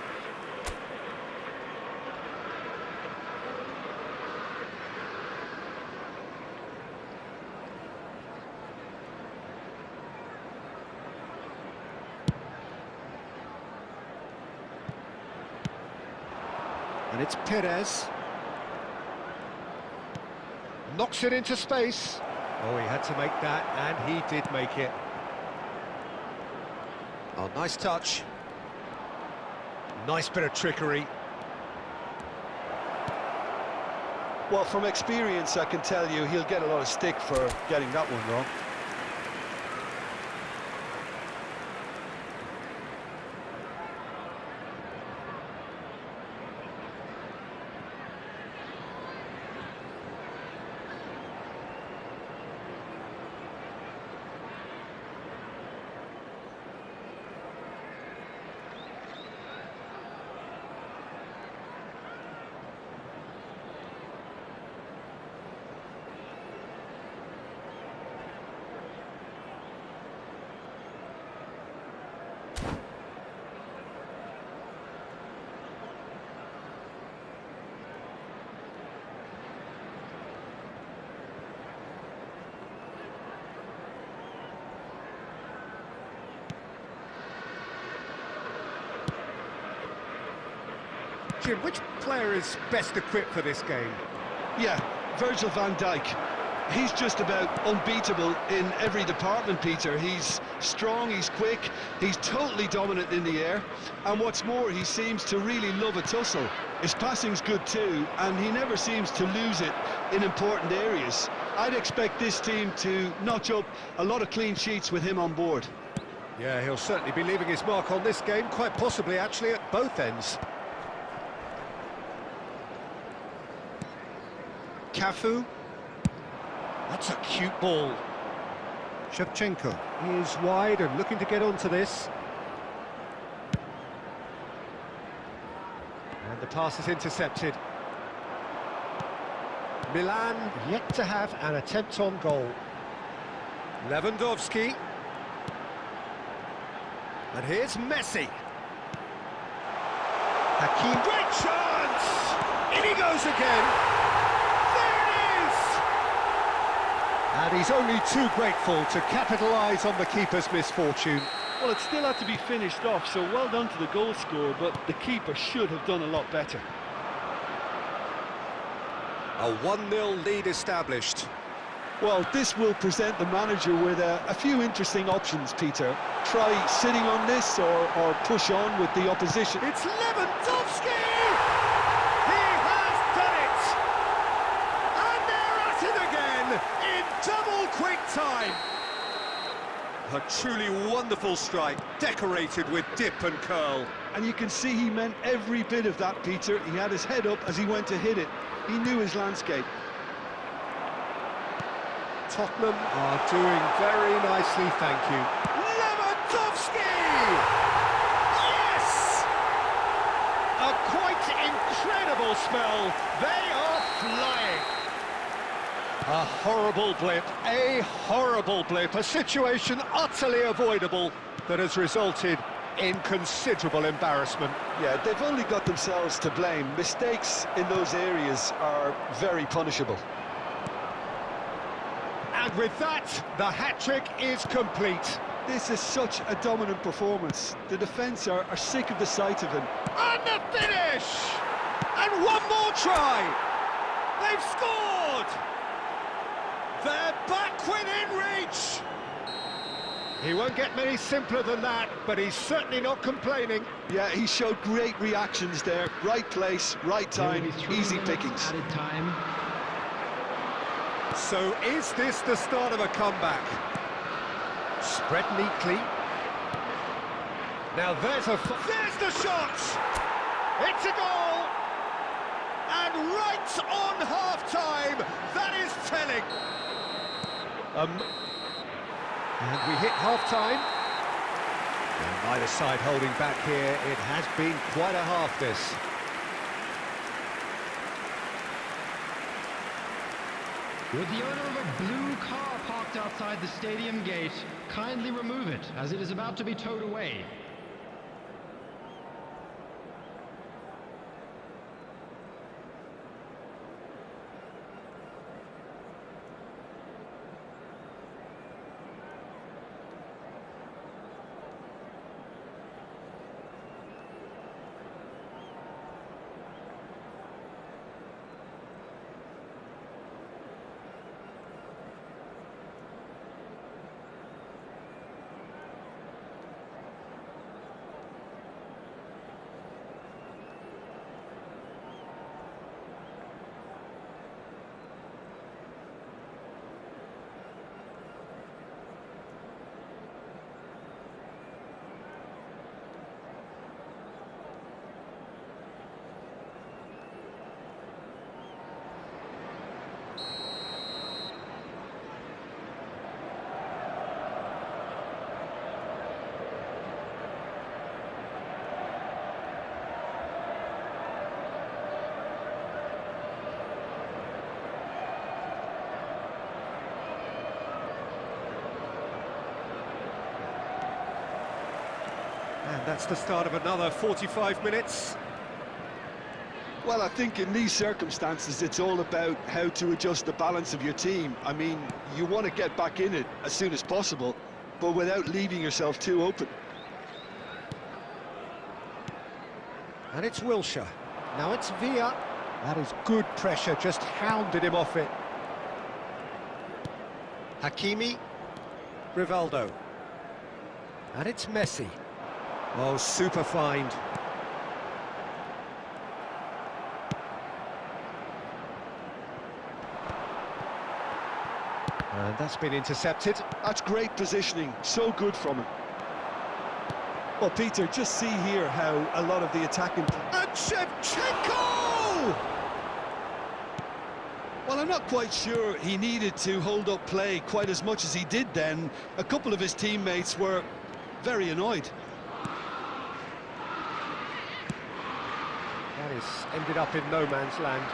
[SPEAKER 3] And it's Perez. Knocks it into space. Oh, he had to make that, and he did make it. Oh, nice touch. Nice bit of trickery.
[SPEAKER 4] Well, from experience, I can tell you he'll get a lot of stick for getting that one wrong.
[SPEAKER 3] Jim, which player is best equipped for this game?
[SPEAKER 4] Yeah, Virgil van Dijk. He's just about unbeatable in every department, Peter. He's strong, he's quick, he's totally dominant in the air. And what's more, he seems to really love a tussle. His passing's good too, and he never seems to lose it in important areas. I'd expect this team to notch up a lot of clean sheets with him on board.
[SPEAKER 3] Yeah, he'll certainly be leaving his mark on this game, quite possibly actually at both ends. Cafu. That's a cute ball. Shevchenko is wide and looking to get onto this. And the pass is intercepted. Milan yet to have an attempt on goal. Lewandowski. And here's Messi. Hakim, great chance! In he goes again. And he's only too grateful to capitalise on the keeper's misfortune.
[SPEAKER 4] Well, it still had to be finished off, so well done to the goal scorer, but the keeper should have done a lot better.
[SPEAKER 3] A 1-0 lead established.
[SPEAKER 4] Well, this will present the manager with a few interesting options, Peter. Try sitting on this or push on with the opposition.
[SPEAKER 3] It's Lewandowski! He has done it! And they're at it again in double quick time. A truly wonderful strike, decorated with dip and curl.
[SPEAKER 4] And you can see he meant every bit of that, Peter. He had his head up as he went to hit it. He knew his landscape.
[SPEAKER 3] Tottenham are doing very nicely, thank you. Lewandowski! Yes! A quite incredible spell. They are flying. A horrible blip, a situation utterly avoidable that has resulted in considerable embarrassment.
[SPEAKER 4] Yeah, they've only got themselves to blame. Mistakes in those areas are very punishable.
[SPEAKER 3] And with that, the hat-trick is complete.
[SPEAKER 4] This is such a dominant performance. The defence are sick of the sight of him.
[SPEAKER 3] And the finish! And one more try! They've scored! They're back within reach! He won't get many simpler than that, but he's certainly not complaining.
[SPEAKER 4] Yeah, he showed great reactions there. Right place, right time, easy pickings.
[SPEAKER 6] Added time.
[SPEAKER 3] So is this the start of a comeback? Spread neatly. Now there's the shot! It's a goal! And right on half-time, that is telling. And we hit half-time. And neither side holding back here. It has been quite a half, this.
[SPEAKER 6] With the owner of a blue car parked outside the stadium gate, kindly remove it, as it is about to be towed away.
[SPEAKER 3] And that's the start of another 45 minutes.
[SPEAKER 4] Well, I think in these circumstances, it's all about how to adjust the balance of your team. I mean, you want to get back in it as soon as possible, but without leaving yourself too open.
[SPEAKER 3] And it's Wilshere. Now it's Villa. That is good pressure, just hounded him off it. Hakimi. Rivaldo. And it's Messi. Oh, super find. And that's been intercepted.
[SPEAKER 4] That's great positioning, so good from him. Well, Peter, just see here how a lot of the attacking...
[SPEAKER 3] And Shevchenko!
[SPEAKER 4] Well, I'm not quite sure he needed to hold up play quite as much as he did then. A couple of his teammates were very annoyed.
[SPEAKER 3] That is ended up in no man's land.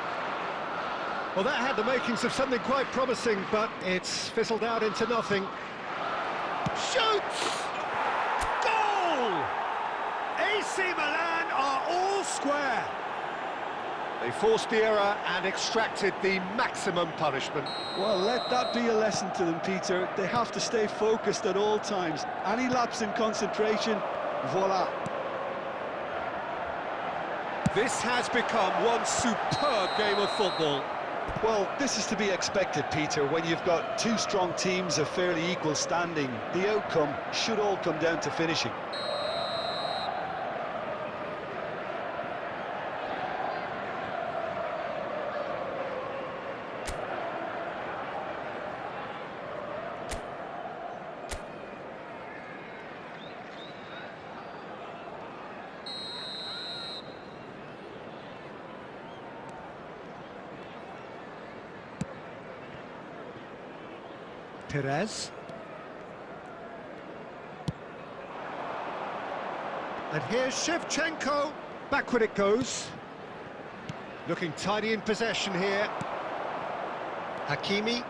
[SPEAKER 3] Well, that had the makings of something quite promising, but it's fizzled out into nothing. Shoots! Goal! AC Milan are all square. They forced the error and extracted the maximum punishment.
[SPEAKER 4] Well, let that be a lesson to them, Peter. They have to stay focused at all times. Any lapse in concentration, voila.
[SPEAKER 3] This has become one superb game of football.
[SPEAKER 4] Well, this is to be expected, Peter, when you've got two strong teams of fairly equal standing. The outcome should all come down to finishing.
[SPEAKER 3] Perez. And here's Shevchenko. Backward it goes. Looking tidy in possession here. Hakimi.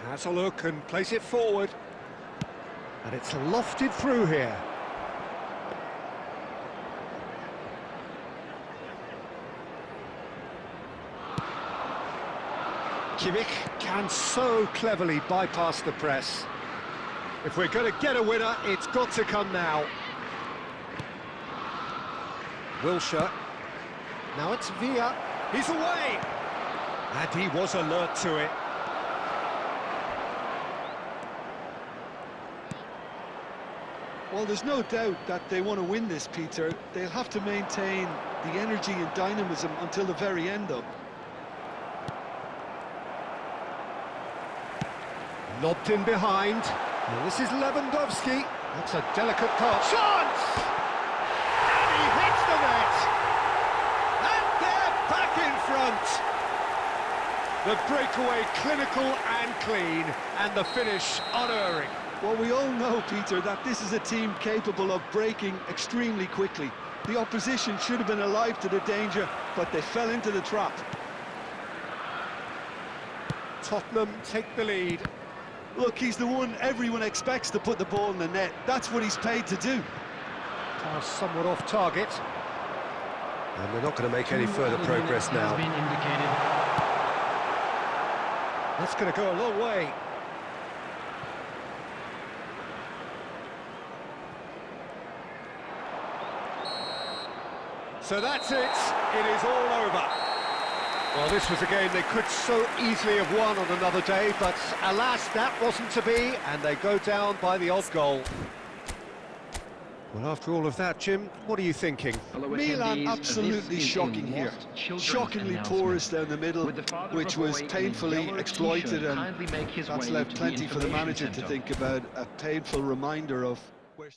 [SPEAKER 3] Has a look and plays it forward. And it's lofted through here. Kimmich can so cleverly bypass the press. If we're going to get a winner, it's got to come now. Wilshere. Now it's Villa. He's away! And he was alert to it.
[SPEAKER 4] Well, there's no doubt that they want to win this, Peter. They'll have to maintain the energy and dynamism until the very end, though.
[SPEAKER 3] Lobbed in behind. Well, this is Lewandowski. That's a delicate pass. Chance! And he hits the net! And they're back in front! The breakaway clinical and clean, and the finish unerring.
[SPEAKER 4] Well, we all know, Peter, that this is a team capable of breaking extremely quickly. The opposition should have been alive to the danger, but they fell into the trap.
[SPEAKER 3] Tottenham take the lead.
[SPEAKER 4] Look, he's the one everyone expects to put the ball in the net. That's what he's paid to do.
[SPEAKER 3] Pass somewhat off target. And they're not going to make any further progress now.
[SPEAKER 6] Has been indicated.
[SPEAKER 3] That's going to go a long way. So that's it. It is all over. Well, this was a game they could so easily have won on another day, but alas, that wasn't to be, and they go down by the odd goal. Well, after all of that, Jim, what are you thinking?
[SPEAKER 4] Milan absolutely shocking here. Shockingly porous down the middle, which was painfully exploited, and that's left plenty for the manager to think about. A painful reminder of where...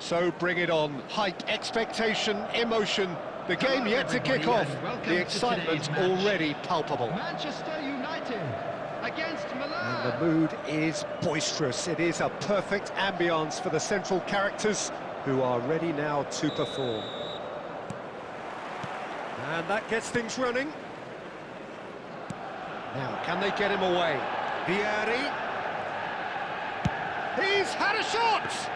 [SPEAKER 3] So bring it on. Hype, expectation, emotion. The game
[SPEAKER 6] Hello,
[SPEAKER 3] yet to kick
[SPEAKER 6] everybody,
[SPEAKER 3] off.
[SPEAKER 6] and welcome
[SPEAKER 3] The
[SPEAKER 6] to
[SPEAKER 3] excitement
[SPEAKER 6] today's match.
[SPEAKER 3] already palpable.
[SPEAKER 6] Manchester United against
[SPEAKER 3] And
[SPEAKER 6] Milan.
[SPEAKER 3] the mood is boisterous. It is a perfect ambience for the central characters who are ready now to perform. And that gets things running. Now, can they get him away? Vieri. He's had a shot!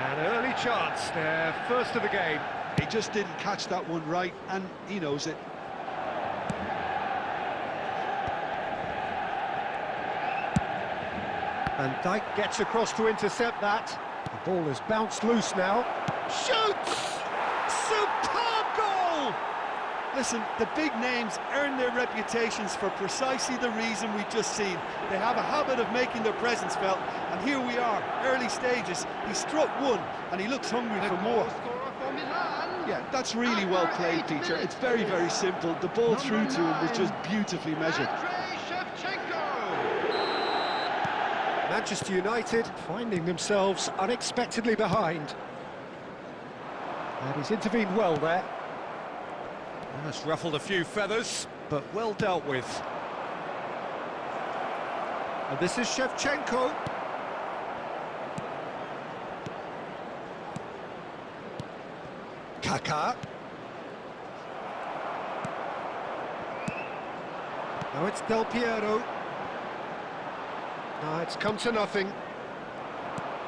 [SPEAKER 3] An early chance there, first of the game.
[SPEAKER 4] He just didn't catch that one right, and he knows it.
[SPEAKER 3] And Dijk gets across to intercept that. The ball has bounced loose now. Shoots! Superb goal!
[SPEAKER 4] Listen, the big names earn their reputations for precisely the reason we've just seen. They have a habit of making their presence felt, and here we are, early stages. He struck one, and he looks hungry for more.
[SPEAKER 6] Scorer for Milan.
[SPEAKER 4] Yeah, that's really well played, Peter. It's very, very simple. The ball through to him was just beautifully measured.
[SPEAKER 6] Andrei Shevchenko.
[SPEAKER 3] Manchester United finding themselves unexpectedly behind. And he's intervened well there. That's ruffled a few feathers, but well dealt with. And this is Shevchenko. Kaká. Now it's Del Piero. No, it's come to nothing.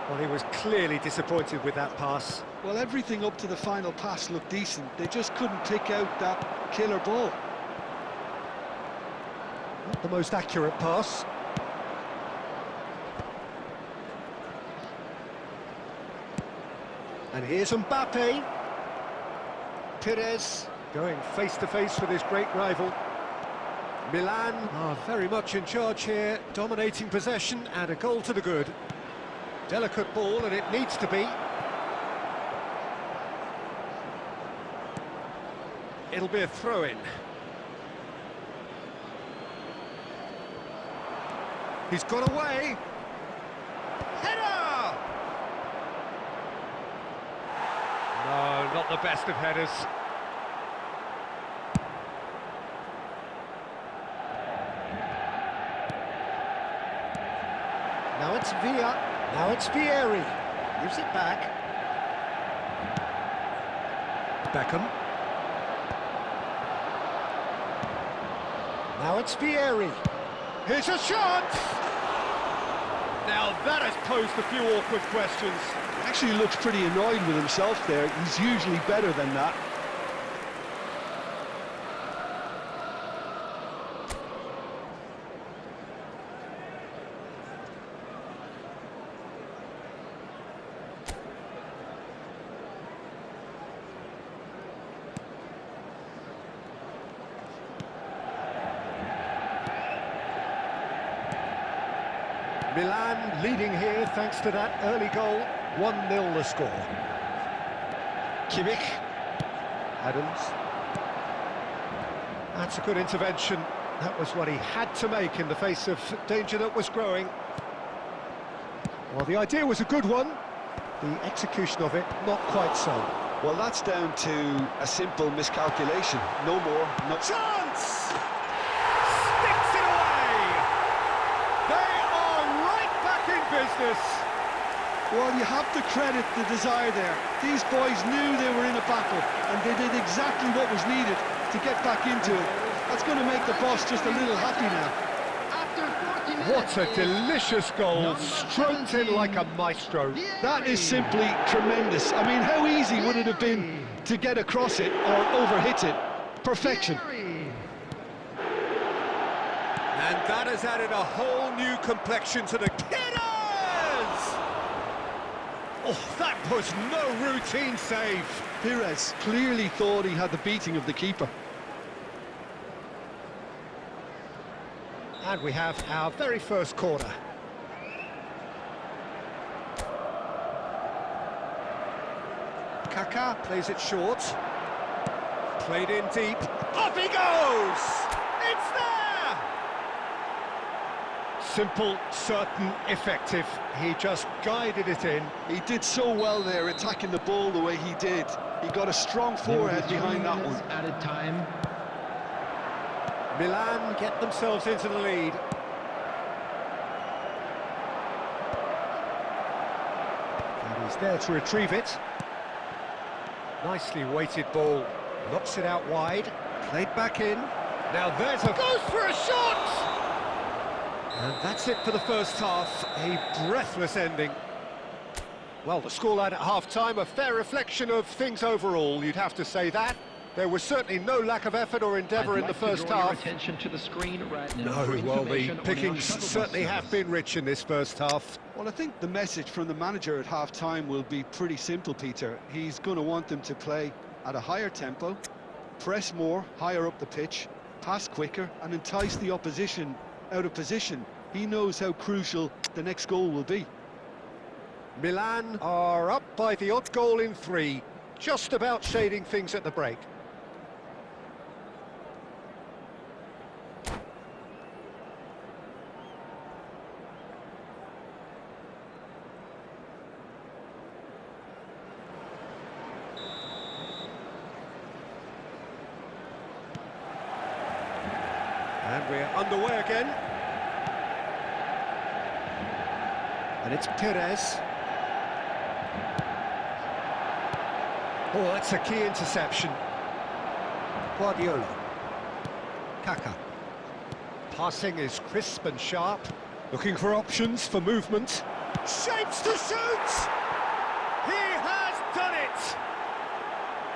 [SPEAKER 3] Well, he was clearly disappointed with that pass.
[SPEAKER 4] Well, everything up to the final pass looked decent. They just couldn't pick out that killer ball.
[SPEAKER 3] Not the most accurate pass. And here's Mbappe. Perez going face-to-face with his great rival. Milan are very much in charge here, dominating possession and a goal to the good. Delicate ball, and it needs to be. It'll be a throw-in. He's got away. Header! No, not the best of headers. Now it's Villa. Now it's Vieri. Gives it back. Beckham. Now it's Vieri. Here's a shot! Now that has posed a few awkward questions.
[SPEAKER 4] Actually looks pretty annoyed with himself there. He's usually better than that.
[SPEAKER 3] Milan leading here thanks to that early goal. 1-0 the score. Kimmich. Adams. That's a good intervention. That was what he had to make in the face of danger that was growing. Well, the idea was a good one. The execution of it, not quite so.
[SPEAKER 4] Well, that's down to a simple miscalculation. No more, no...
[SPEAKER 3] Chance! Sticks it away! They are right back in business.
[SPEAKER 4] Well, you have to credit the desire there. These boys knew they were in a battle, and they did exactly what was needed to get back into it. That's going to make the boss just a little happy now.
[SPEAKER 6] After 40 minutes.
[SPEAKER 3] What a delicious goal, stroked in like a maestro.
[SPEAKER 4] That is simply tremendous. I mean, how easy would it have been to get across it or overhit it? Perfection.
[SPEAKER 3] And that has added a whole new complexion to the Kidders! Oh, that was no routine save.
[SPEAKER 4] Perez clearly thought he had the beating of the keeper.
[SPEAKER 3] And we have our very first corner. Kaká plays it short. Played in deep. Off he goes! It's there! Simple, certain, effective. He just guided it in.
[SPEAKER 4] He did so well there, attacking the ball the way he did. He got a strong forehead behind that one.
[SPEAKER 6] Added time.
[SPEAKER 3] Milan get themselves into the lead. And he's there to retrieve it. Nicely weighted ball. Knocks it out wide. Played back in. Now there's a... Goes for a shot! And that's it for the first half. A breathless ending. Well, the scoreline at half-time, a fair reflection of things overall, you'd have to say that. There was certainly no lack of effort or endeavour in the first half.
[SPEAKER 6] Attention to the screen right now.
[SPEAKER 3] No, well, the pickings certainly have been rich in this first half.
[SPEAKER 4] Well, I think the message from the manager at half-time will be pretty simple, Peter. He's going to want them to play at a higher tempo, press more, higher up the pitch, pass quicker, and entice the opposition out of position. He knows how crucial the next goal will be.
[SPEAKER 3] Milan are up by the odd goal in 3, just about shading things at the break. And we're underway again. And it's Perez. Oh, that's a key interception. Guardiola. Kaká. Passing is crisp and sharp. Looking for options for movement. Shapes to shoot! He has done it!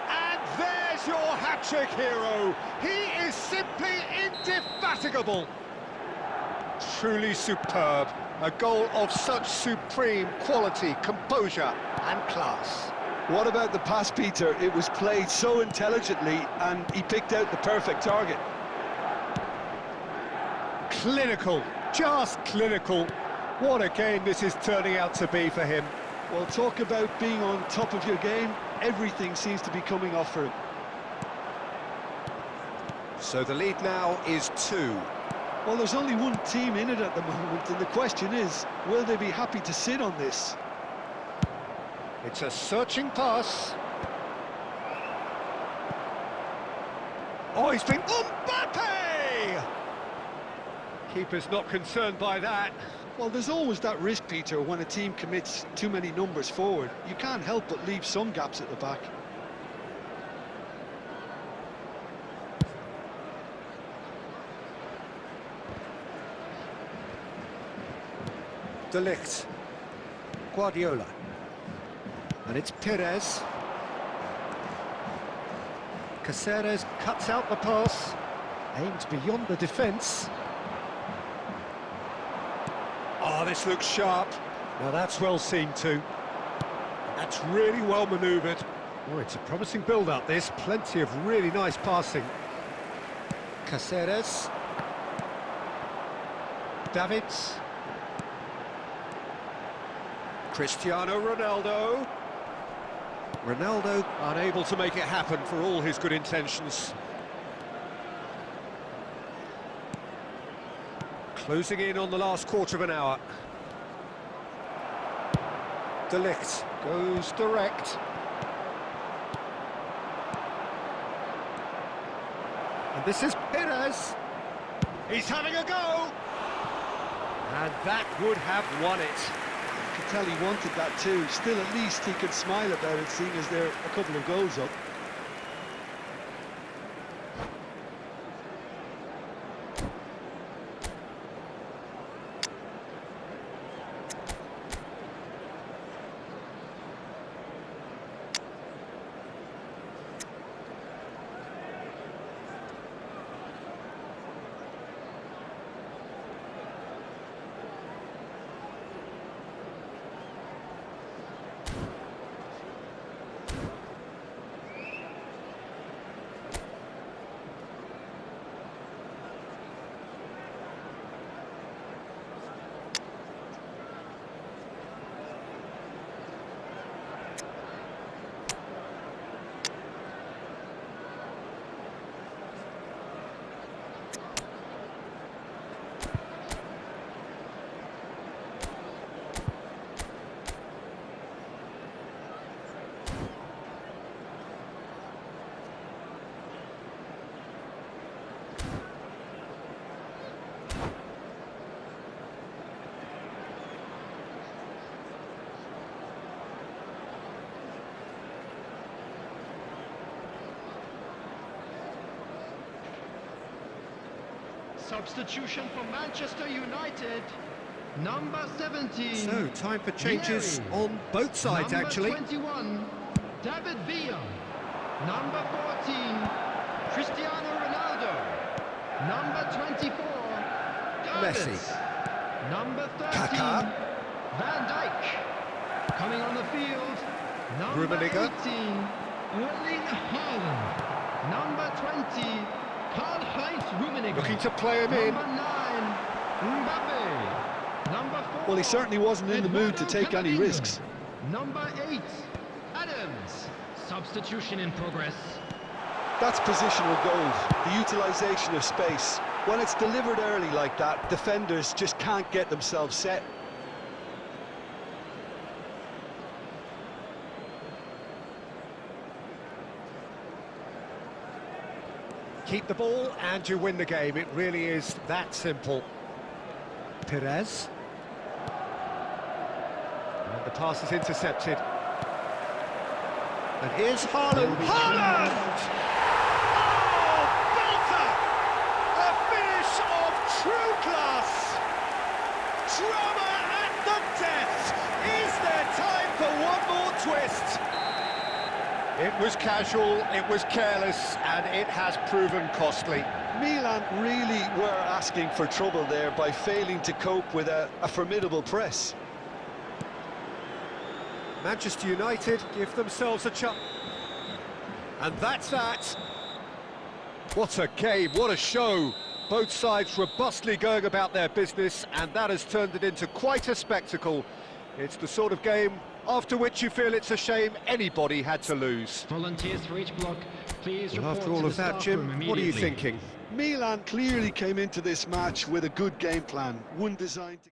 [SPEAKER 3] And there's your hat-trick hero. He is simply indefatigable. Truly superb. A goal of such supreme quality, composure and class.
[SPEAKER 4] What about the pass, Peter? It was played so intelligently and he picked out the perfect target.
[SPEAKER 3] Clinical, just clinical. What a game this is turning out to be for him.
[SPEAKER 4] Well, talk about being on top of your game. Everything seems to be coming off for him.
[SPEAKER 3] So the lead now is 2.
[SPEAKER 4] Well, there's only one team in it at the moment, and the question is, will they be happy to sit on this?
[SPEAKER 3] It's a searching pass. Oh, he's been... Mbappe! Keeper's not concerned by that.
[SPEAKER 4] Well, there's always that risk, Peter, when a team commits too many numbers forward. You can't help but leave some gaps at the back.
[SPEAKER 3] De Ligt. Guardiola. And it's Perez. Caceres cuts out the pass. Aims beyond the defence. Oh, this looks sharp. Now that's well seen too. That's really well manoeuvred. Oh, it's a promising build-up, this. Plenty of really nice passing. Caceres. Davids. Cristiano Ronaldo. Ronaldo unable to make it happen for all his good intentions. Closing in on the last quarter of an hour. De Ligt goes direct. And this is Perez. He's having a go. And that would have won it.
[SPEAKER 4] You could tell he wanted that too. Still, at least he could smile about it, seeing as they're a couple of goals up.
[SPEAKER 6] Substitution for Manchester United. Number 17.
[SPEAKER 3] So, time for changes on both sides, actually.
[SPEAKER 6] Number 21, David Villa. Number 14, Cristiano Ronaldo. Number 24,
[SPEAKER 3] Messi.
[SPEAKER 6] Davids. Number 13,
[SPEAKER 3] Kaká.
[SPEAKER 6] Van Dijk. Coming on the field, number
[SPEAKER 3] Rummenigge.
[SPEAKER 6] 18, Erling Haaland. Number 20, Karl-Heinz Rummenigge.
[SPEAKER 3] Looking to play him in.
[SPEAKER 6] Number 9, Mbappe. Number 4.
[SPEAKER 4] Well, he certainly wasn't in the mood to take any
[SPEAKER 6] Camavinga.
[SPEAKER 4] risks.
[SPEAKER 6] Number 8, Adams. Substitution in progress.
[SPEAKER 4] That's positional gold, the utilisation of space. When it's delivered early like that, defenders just can't get themselves set.
[SPEAKER 3] Keep the ball and you win the game. It really is that simple. Perez. And the pass is intercepted. And here's Haaland. Haaland! Oh, belter! A finish of true class! Drama at the death! Is there time for one more twist? It was casual, it was careless, and it has proven costly.
[SPEAKER 4] Milan really were asking for trouble there by failing to cope with a formidable press.
[SPEAKER 3] Manchester United give themselves a chance. And that's that. What a game, what a show. Both sides robustly going about their business, and that has turned it into quite a spectacle. It's the sort of game after which you feel it's a shame anybody had to lose.
[SPEAKER 6] Volunteers for each block, please
[SPEAKER 3] Well,
[SPEAKER 6] report
[SPEAKER 3] after
[SPEAKER 6] to
[SPEAKER 3] all
[SPEAKER 6] the
[SPEAKER 3] of that,
[SPEAKER 6] staff
[SPEAKER 3] Jim,
[SPEAKER 6] room
[SPEAKER 3] what are you
[SPEAKER 6] immediately.
[SPEAKER 3] thinking?
[SPEAKER 4] Milan clearly came into this match with a good game plan, one designed to...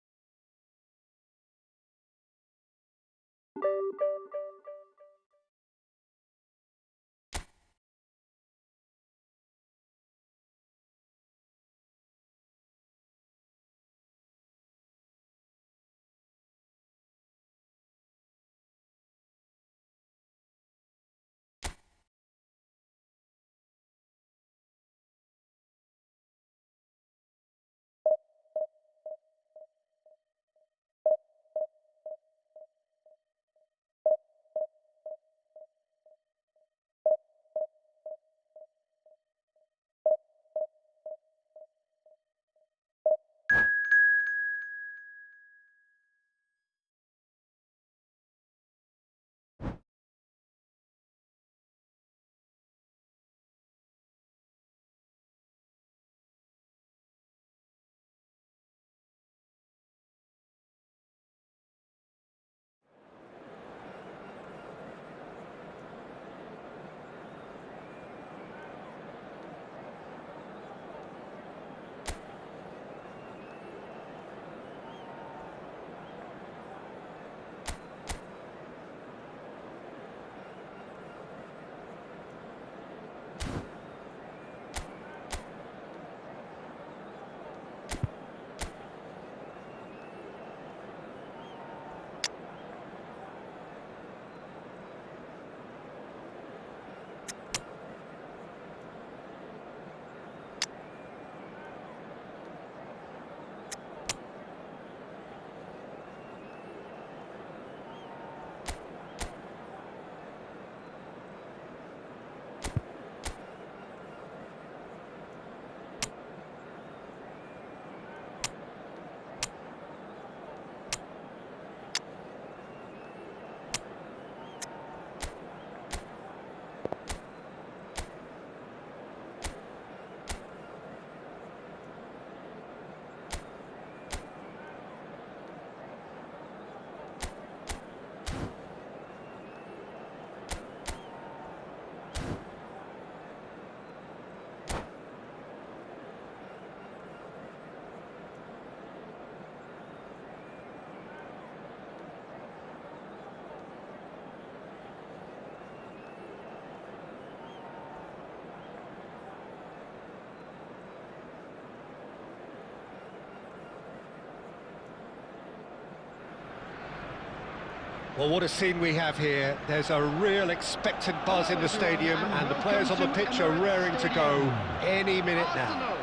[SPEAKER 3] Well, what a scene we have here. There's a real expectant buzz in the stadium, and the players on the pitch are raring to go any minute now.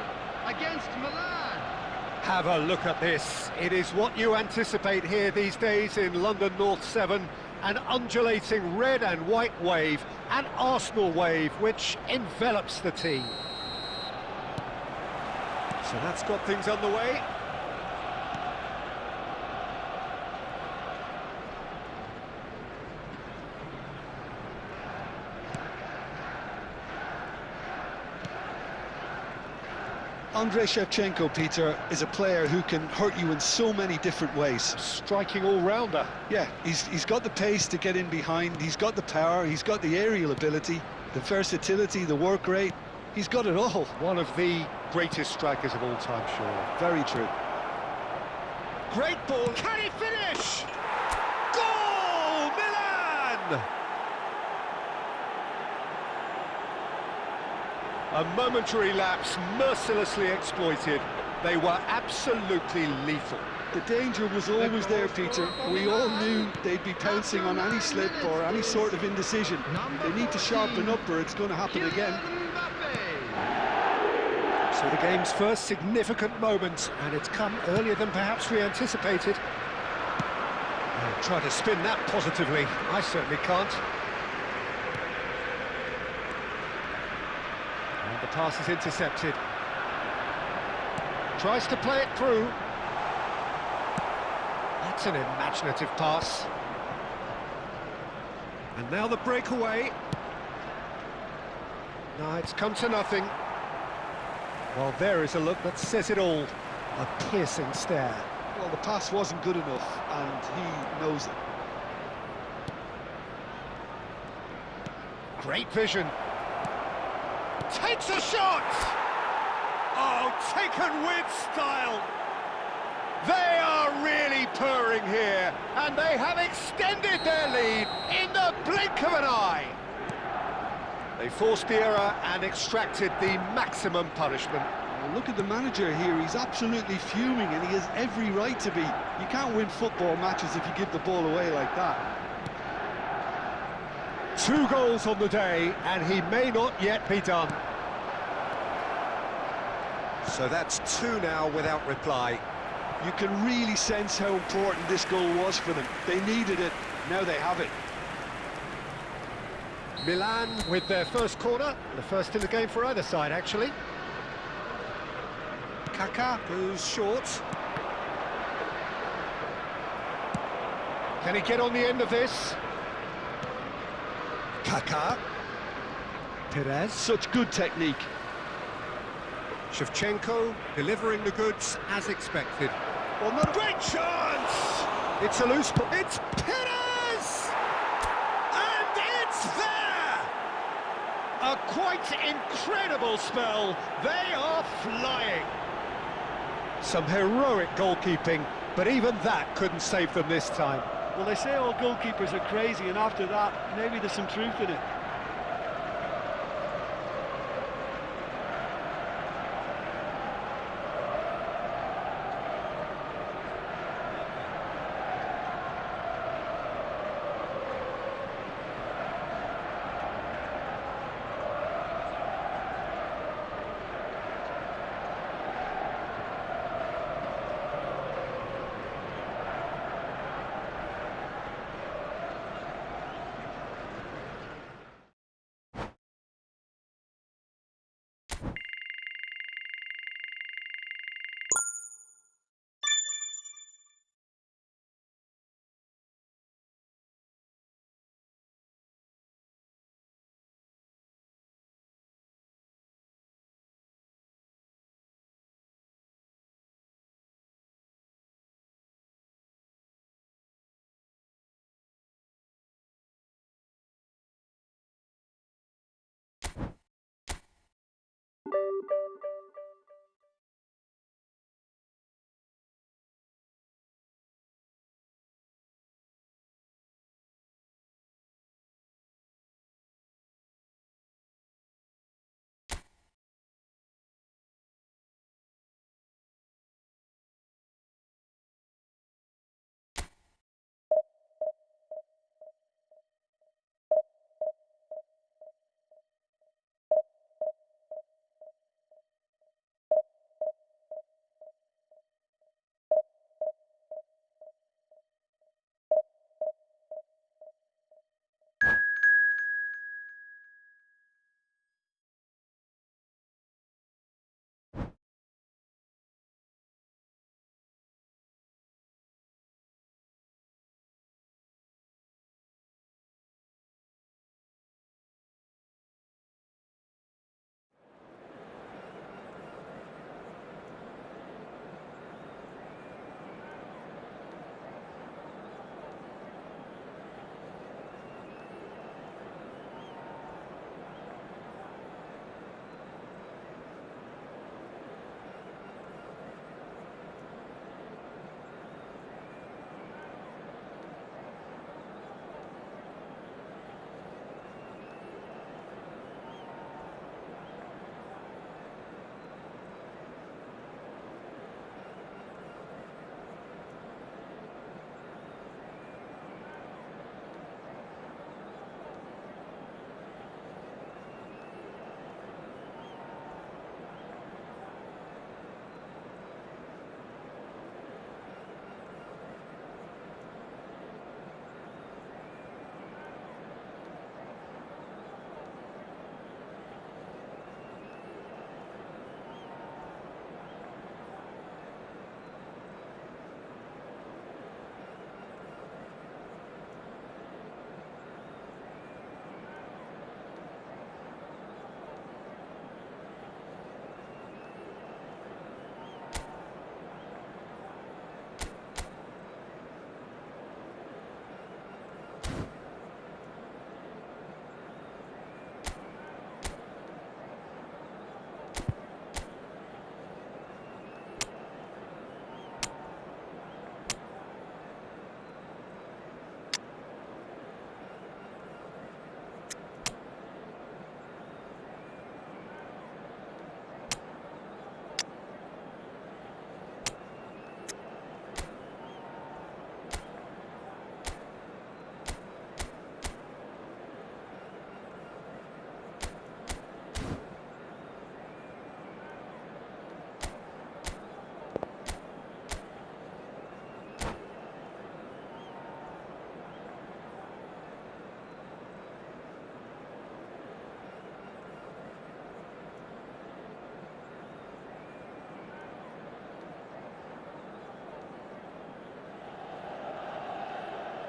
[SPEAKER 5] I against Milan.
[SPEAKER 3] Have a look at this. It is what you anticipate here these days in London North 7. An undulating red and white wave, an Arsenal wave, which envelops the team. So that's got things underway.
[SPEAKER 4] Andrei Shevchenko, Peter, is a player who can hurt you in so many different ways.
[SPEAKER 3] Striking all-rounder.
[SPEAKER 4] Yeah, he's got the pace to get in behind, he's got the power, he's got the aerial ability, the versatility, the work rate. He's got it all.
[SPEAKER 3] One of the greatest strikers of all time, sure.
[SPEAKER 4] Very true.
[SPEAKER 3] Great ball. Can he finish? Goal! Milan! A momentary lapse, mercilessly exploited. They were absolutely lethal.
[SPEAKER 4] The danger was always there, Peter. We all knew they'd be pouncing on any slip or any sort of indecision. They need to sharpen up or it's going to happen again.
[SPEAKER 3] So the game's first significant moment, and it's come earlier than perhaps we anticipated. I'll try to spin that positively. I certainly can't. And the pass is intercepted. Tries to play it through. That's an imaginative pass. And now the breakaway. No, it's come to nothing. Well, there is a look that says it all. A piercing stare.
[SPEAKER 4] Well, the pass wasn't good enough, and he knows it.
[SPEAKER 3] Great vision. Takes a shot! Oh, taken with style. They are really purring here, and they have extended their lead in the blink of an eye. They forced the error and extracted the maximum punishment.
[SPEAKER 4] Well, look at the manager here, he's absolutely fuming and he has every right to be. You can't win football matches if you give the ball away like that.
[SPEAKER 3] 2 goals on the day, and he may not yet be done. So that's 2 now without reply.
[SPEAKER 4] You can really sense how important this goal was for them. They needed it, now they have it.
[SPEAKER 3] Milan with their first corner, the first in the game for either side, actually. Kaká goes short. Can he get on the end of this? Kaká. Perez.
[SPEAKER 4] Such good technique.
[SPEAKER 3] Shevchenko delivering the goods as expected.
[SPEAKER 4] Well, not a
[SPEAKER 3] great chance! It's a loose ball. It's Perez! And it's there! A quite incredible spell. They are flying. Some heroic goalkeeping, but even that couldn't save them this time.
[SPEAKER 4] Well, they say all goalkeepers are crazy, and after that, maybe there's some truth in it.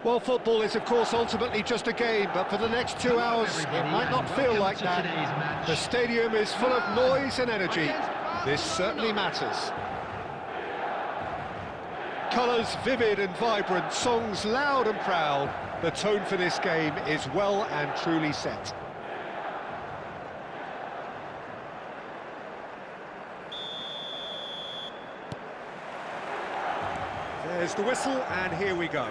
[SPEAKER 3] Well, football is, of course, ultimately just a game, but for the next 2 hours, it might not feel like that. The stadium is full of noise and energy. This certainly matters. Colours vivid and vibrant, songs loud and proud. The tone for this game is well and truly set. There's the whistle, and here we go.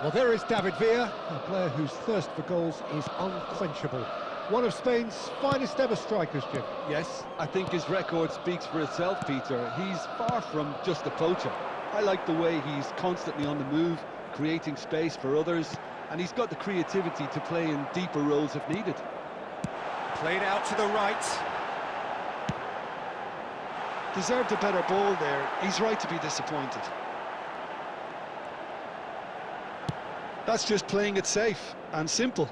[SPEAKER 3] Well, there is David Villa, a player whose thirst for goals is unquenchable. One of Spain's finest ever strikers, Jim.
[SPEAKER 4] Yes, I think his record speaks for itself, Peter. He's far from just a poacher. I like the way he's constantly on the move, creating space for others, and he's got the creativity to play in deeper roles if needed.
[SPEAKER 3] Played out to the right.
[SPEAKER 4] Deserved a better ball there. He's right to be disappointed. That's just playing it safe and simple.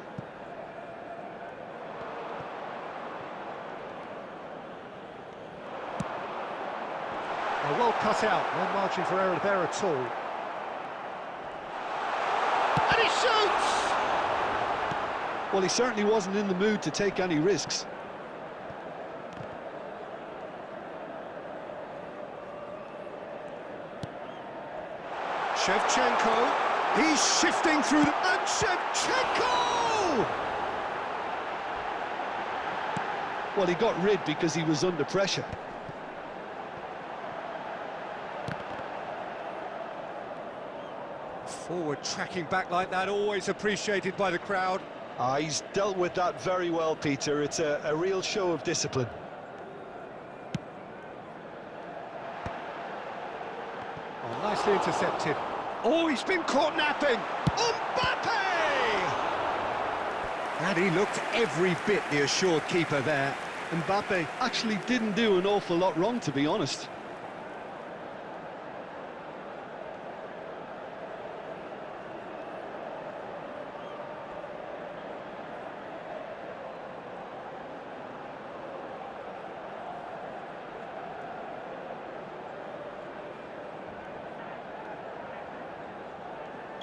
[SPEAKER 3] Well cut out, no margin for error there at all. And he shoots!
[SPEAKER 4] Well, he certainly wasn't in the mood to take any risks.
[SPEAKER 3] Shevchenko, he's shifting through the... And Shevchenko!
[SPEAKER 4] Well, he got rid because he was under pressure.
[SPEAKER 3] Forward tracking back like that, always appreciated by the crowd.
[SPEAKER 4] He's dealt with that very well, Peter. It's a real show of discipline.
[SPEAKER 3] Oh, nicely intercepted. Oh, he's been caught napping. Mbappe! And he looked every bit the assured keeper there.
[SPEAKER 4] Mbappe actually didn't do an awful lot wrong, to be honest.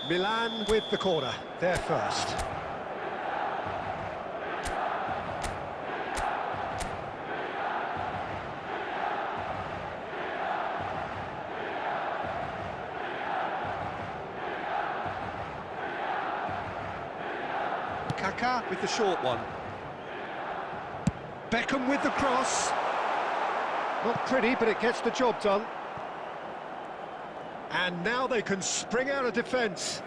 [SPEAKER 3] Milan with the corner, they're first. Kaká with the short one. Beckham with the cross. Not pretty, but it gets the job done. And now they can spring out of defence.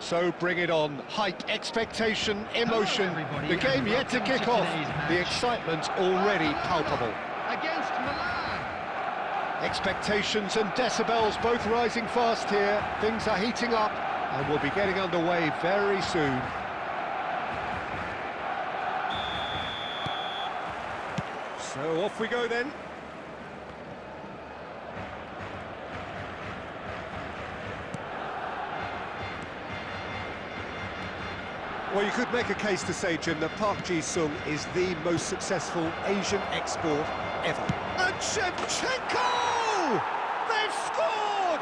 [SPEAKER 3] So bring it on. Hype, expectation, emotion.
[SPEAKER 6] everybody,
[SPEAKER 3] The game
[SPEAKER 6] and
[SPEAKER 3] yet to
[SPEAKER 6] welcome
[SPEAKER 3] kick
[SPEAKER 6] to
[SPEAKER 3] off.
[SPEAKER 6] today's match.
[SPEAKER 3] The excitement already palpable.
[SPEAKER 6] Against Milan.
[SPEAKER 3] Expectations and decibels both rising fast here. Things are heating up and we'll be getting underway very soon. So off we go then. Well, you could make a case to say, Jim, that Park Ji-sung is the most successful Asian export ever. And Shevchenko! They've scored!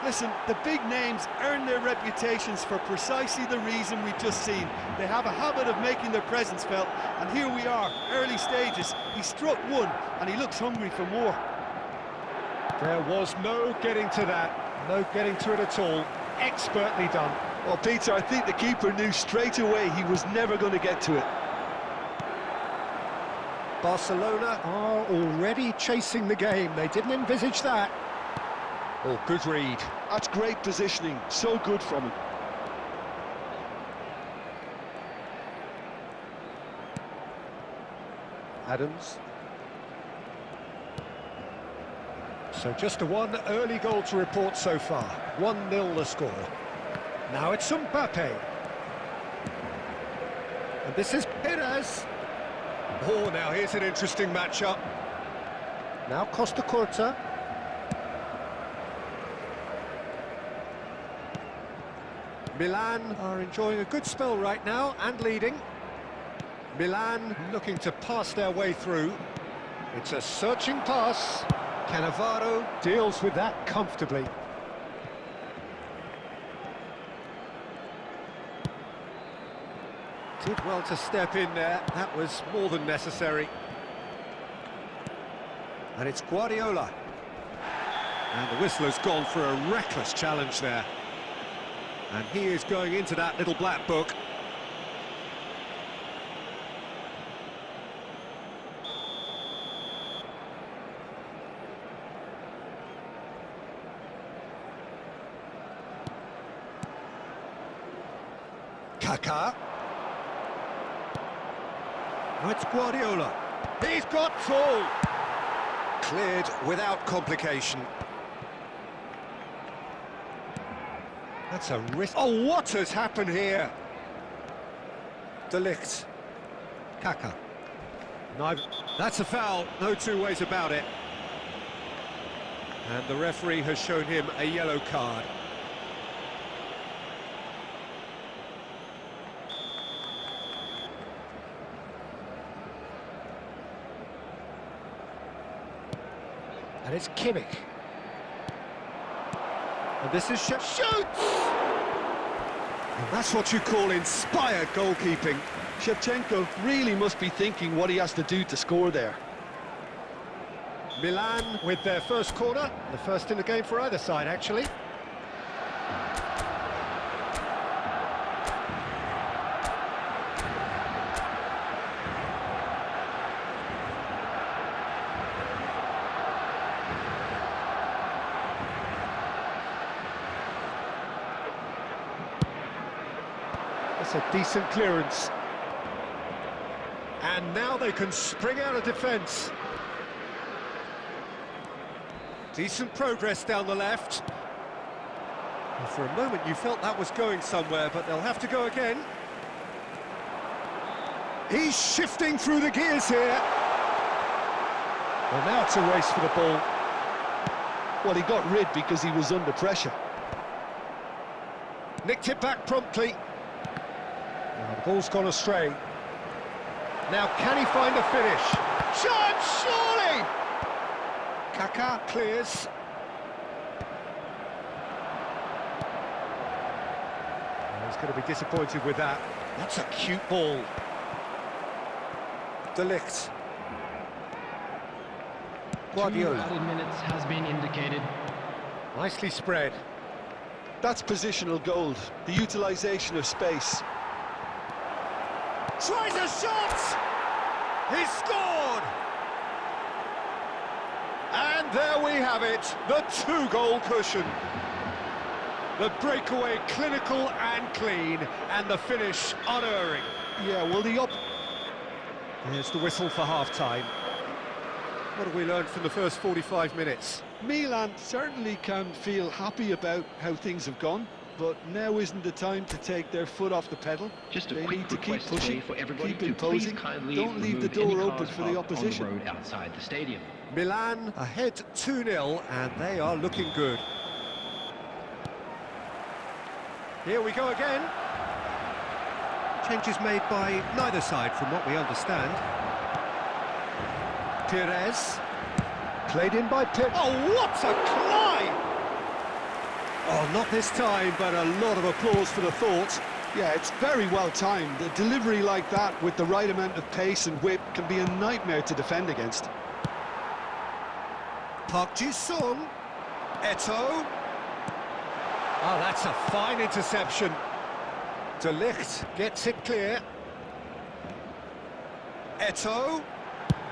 [SPEAKER 4] Listen, the big names earn their reputations for precisely the reason we've just seen. They have a habit of making their presence felt, and here we are, early stages. He struck one, and he looks hungry for more.
[SPEAKER 3] There was no getting to that, no getting to it at all. Expertly done.
[SPEAKER 4] Well, Peter, I think the keeper knew straight away he was never going to get to it.
[SPEAKER 3] Barcelona are already chasing the game. They didn't envisage that. Oh, good read.
[SPEAKER 4] That's great positioning, so good from him.
[SPEAKER 3] Adams. So just a one early goal to report so far. 1-0 the score. Now it's Mbappe. And this is Perez. Oh, now here's an interesting matchup. Now Costa Curta. Milan are enjoying a good spell right now and leading. Milan looking to pass their way through. It's a searching pass. Cannavaro deals with that comfortably. Did well to step in there. That was more than necessary. And it's Guardiola. And the whistler's gone for a reckless challenge there. And he is going into that little black book. Kaká. Now it's Guardiola. He's got full. Cleared without complication. That's a risk. Oh, what has happened here? De Ligt. Kaká. That's a foul, no two ways about it. And the referee has shown him a yellow card. And it's Kimmich. And this is Shoots! And that's what you call inspired goalkeeping.
[SPEAKER 4] Shevchenko really must be thinking what he has to do to score there.
[SPEAKER 3] Milan with their first corner, the first in the game for either side, actually. That's a decent clearance. And now they can spring out of defence. Decent progress down the left. Well, for a moment you felt that was going somewhere, but they'll have to go again. He's shifting through the gears here. Well, now it's a race for the ball.
[SPEAKER 4] Well, he got rid because he was under pressure.
[SPEAKER 3] Nicked it back promptly. Now the ball's gone astray. Now can he find a finish? Chance, surely! Kaká clears. Oh, he's going to be disappointed with that. That's a cute ball. De Ligt.
[SPEAKER 6] 2
[SPEAKER 3] Guardiola.
[SPEAKER 6] added minutes has been indicated.
[SPEAKER 3] Nicely spread.
[SPEAKER 4] That's positional gold, the utilisation of space.
[SPEAKER 3] Tries a shot! He scored! And there we have it, the 2-goal cushion. The breakaway clinical and clean, and the finish unerring.
[SPEAKER 4] Yeah, well,
[SPEAKER 3] There's the whistle for half-time. What have we learned from the first 45 minutes?
[SPEAKER 4] Milan certainly can feel happy about how things have gone, but now isn't the time to take their foot off the pedal.
[SPEAKER 7] Just a
[SPEAKER 4] They
[SPEAKER 7] quick
[SPEAKER 4] need to keep
[SPEAKER 7] request today
[SPEAKER 4] pushing,
[SPEAKER 7] for everybody
[SPEAKER 4] keep
[SPEAKER 7] to please
[SPEAKER 4] imposing,
[SPEAKER 7] kindly
[SPEAKER 4] don't leave the
[SPEAKER 7] remove any
[SPEAKER 4] door open
[SPEAKER 7] cars
[SPEAKER 4] for the
[SPEAKER 7] parked
[SPEAKER 4] opposition.
[SPEAKER 7] on the road outside the stadium.
[SPEAKER 3] Milan ahead 2-0, and they are looking good. Here we go again. Changes made by neither side, from what we understand. Perez. Played in by Pip. Oh, what a climb! Oh, not this time, but a lot of applause for the thought.
[SPEAKER 4] Yeah, it's very well timed. A delivery like that with the right amount of pace and whip can be a nightmare to defend against.
[SPEAKER 3] Park Ji-sung. Eto'o. Oh, that's a fine interception. De Ligt gets it clear. Eto'o.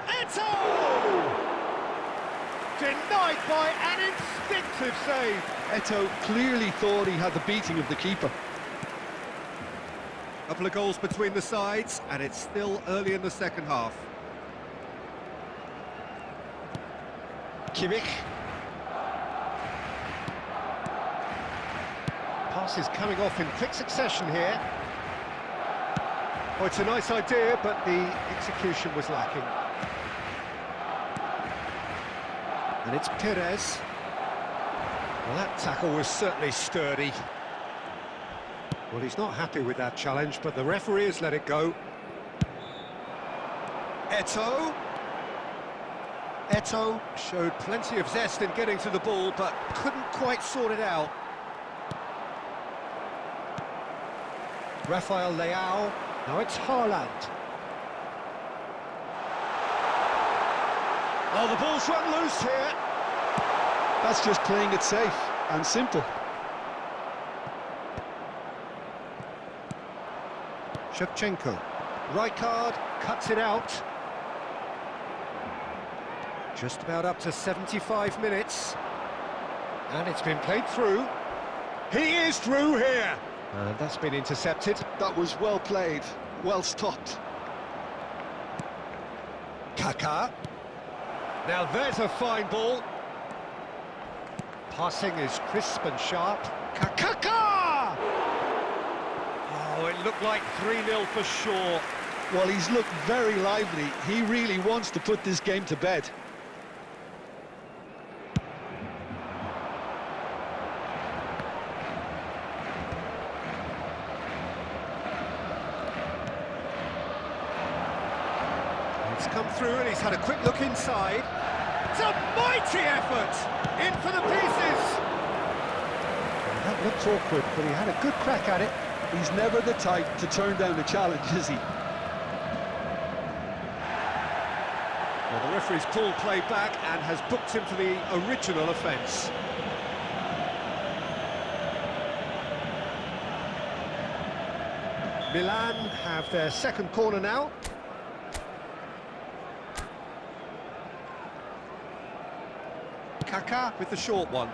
[SPEAKER 3] Eto'o! Denied by an instinctive save.
[SPEAKER 4] Eto'o clearly thought he had the beating of the keeper.
[SPEAKER 3] Couple of goals between the sides, and it's still early in the second half. Kimmich. Passes coming off in quick succession here. Oh, it's a nice idea, but the execution was lacking. And it's Perez. Well, that tackle was certainly sturdy. Well, he's not happy with that challenge, but the referee has let it go. Eto'o. Eto'o showed plenty of zest in getting to the ball, but couldn't quite sort it out. Rafael Leao. Now it's Haaland. Oh, the ball's run loose here.
[SPEAKER 4] That's just playing it safe and simple.
[SPEAKER 3] Shevchenko. Rijkaard cuts it out. Just about up to 75 minutes. And it's been played through. He is through here. And that's been intercepted.
[SPEAKER 4] That was well played, well stopped.
[SPEAKER 3] Kaká. Now there's a fine ball. Passing is crisp and sharp. Kaká! Oh, it looked like 3-0 for sure.
[SPEAKER 4] Well, he's looked very lively. He really wants to put this game to bed.
[SPEAKER 3] It's come through and he's had a quick look inside. It's a mighty effort! In for the pieces! Well, that looked awkward, but he had a good crack at it.
[SPEAKER 4] He's never the type to turn down a challenge, is he?
[SPEAKER 3] Well, the referee's pulled play back and has booked him for the original offence. Milan have their second corner now. Kaká with the short one.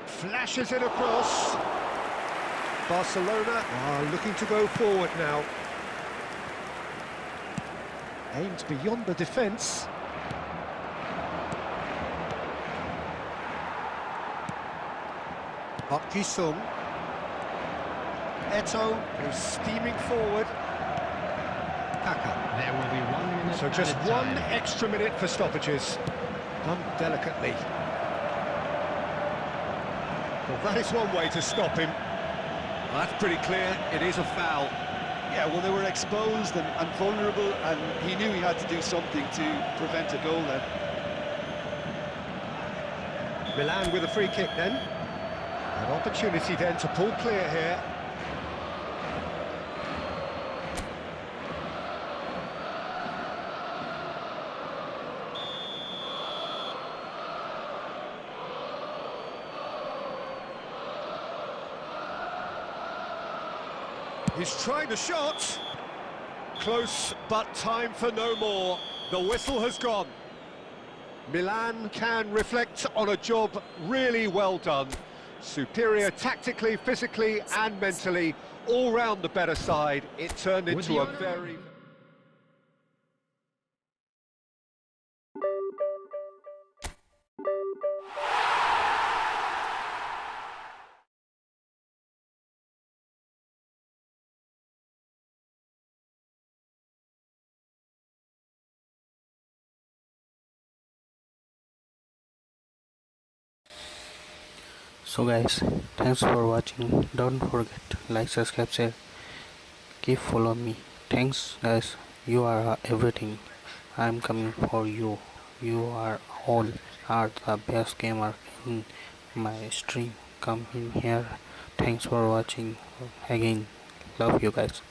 [SPEAKER 3] Flashes it across. Barcelona are looking to go forward now. Aimed beyond the defence. Park Ji-sung. Eto'o goes steaming forward. Kaká.
[SPEAKER 6] There will be 1 minute.
[SPEAKER 3] So just
[SPEAKER 6] added
[SPEAKER 3] one
[SPEAKER 6] time.
[SPEAKER 3] extra minute for stoppages. Done delicately. Well, that is one way to stop him. Well, that's pretty clear. It is a foul.
[SPEAKER 4] Yeah, well, they were exposed and vulnerable, and he knew he had to do something to prevent a goal then.
[SPEAKER 3] Milan with a free kick then. An opportunity then to pull clear here. He's tried the shot. Close, but time for no more. The whistle has gone. Milan can reflect on a job really well done. Superior tactically, physically and mentally, all round the better side. It turned into a very...
[SPEAKER 1] So guys, thanks for watching. Don't forget like, subscribe, share, keep following me. Thanks guys, you are everything. I'm coming for you. You are the best gamer in my stream. Come in here. Thanks for watching again. Love you guys.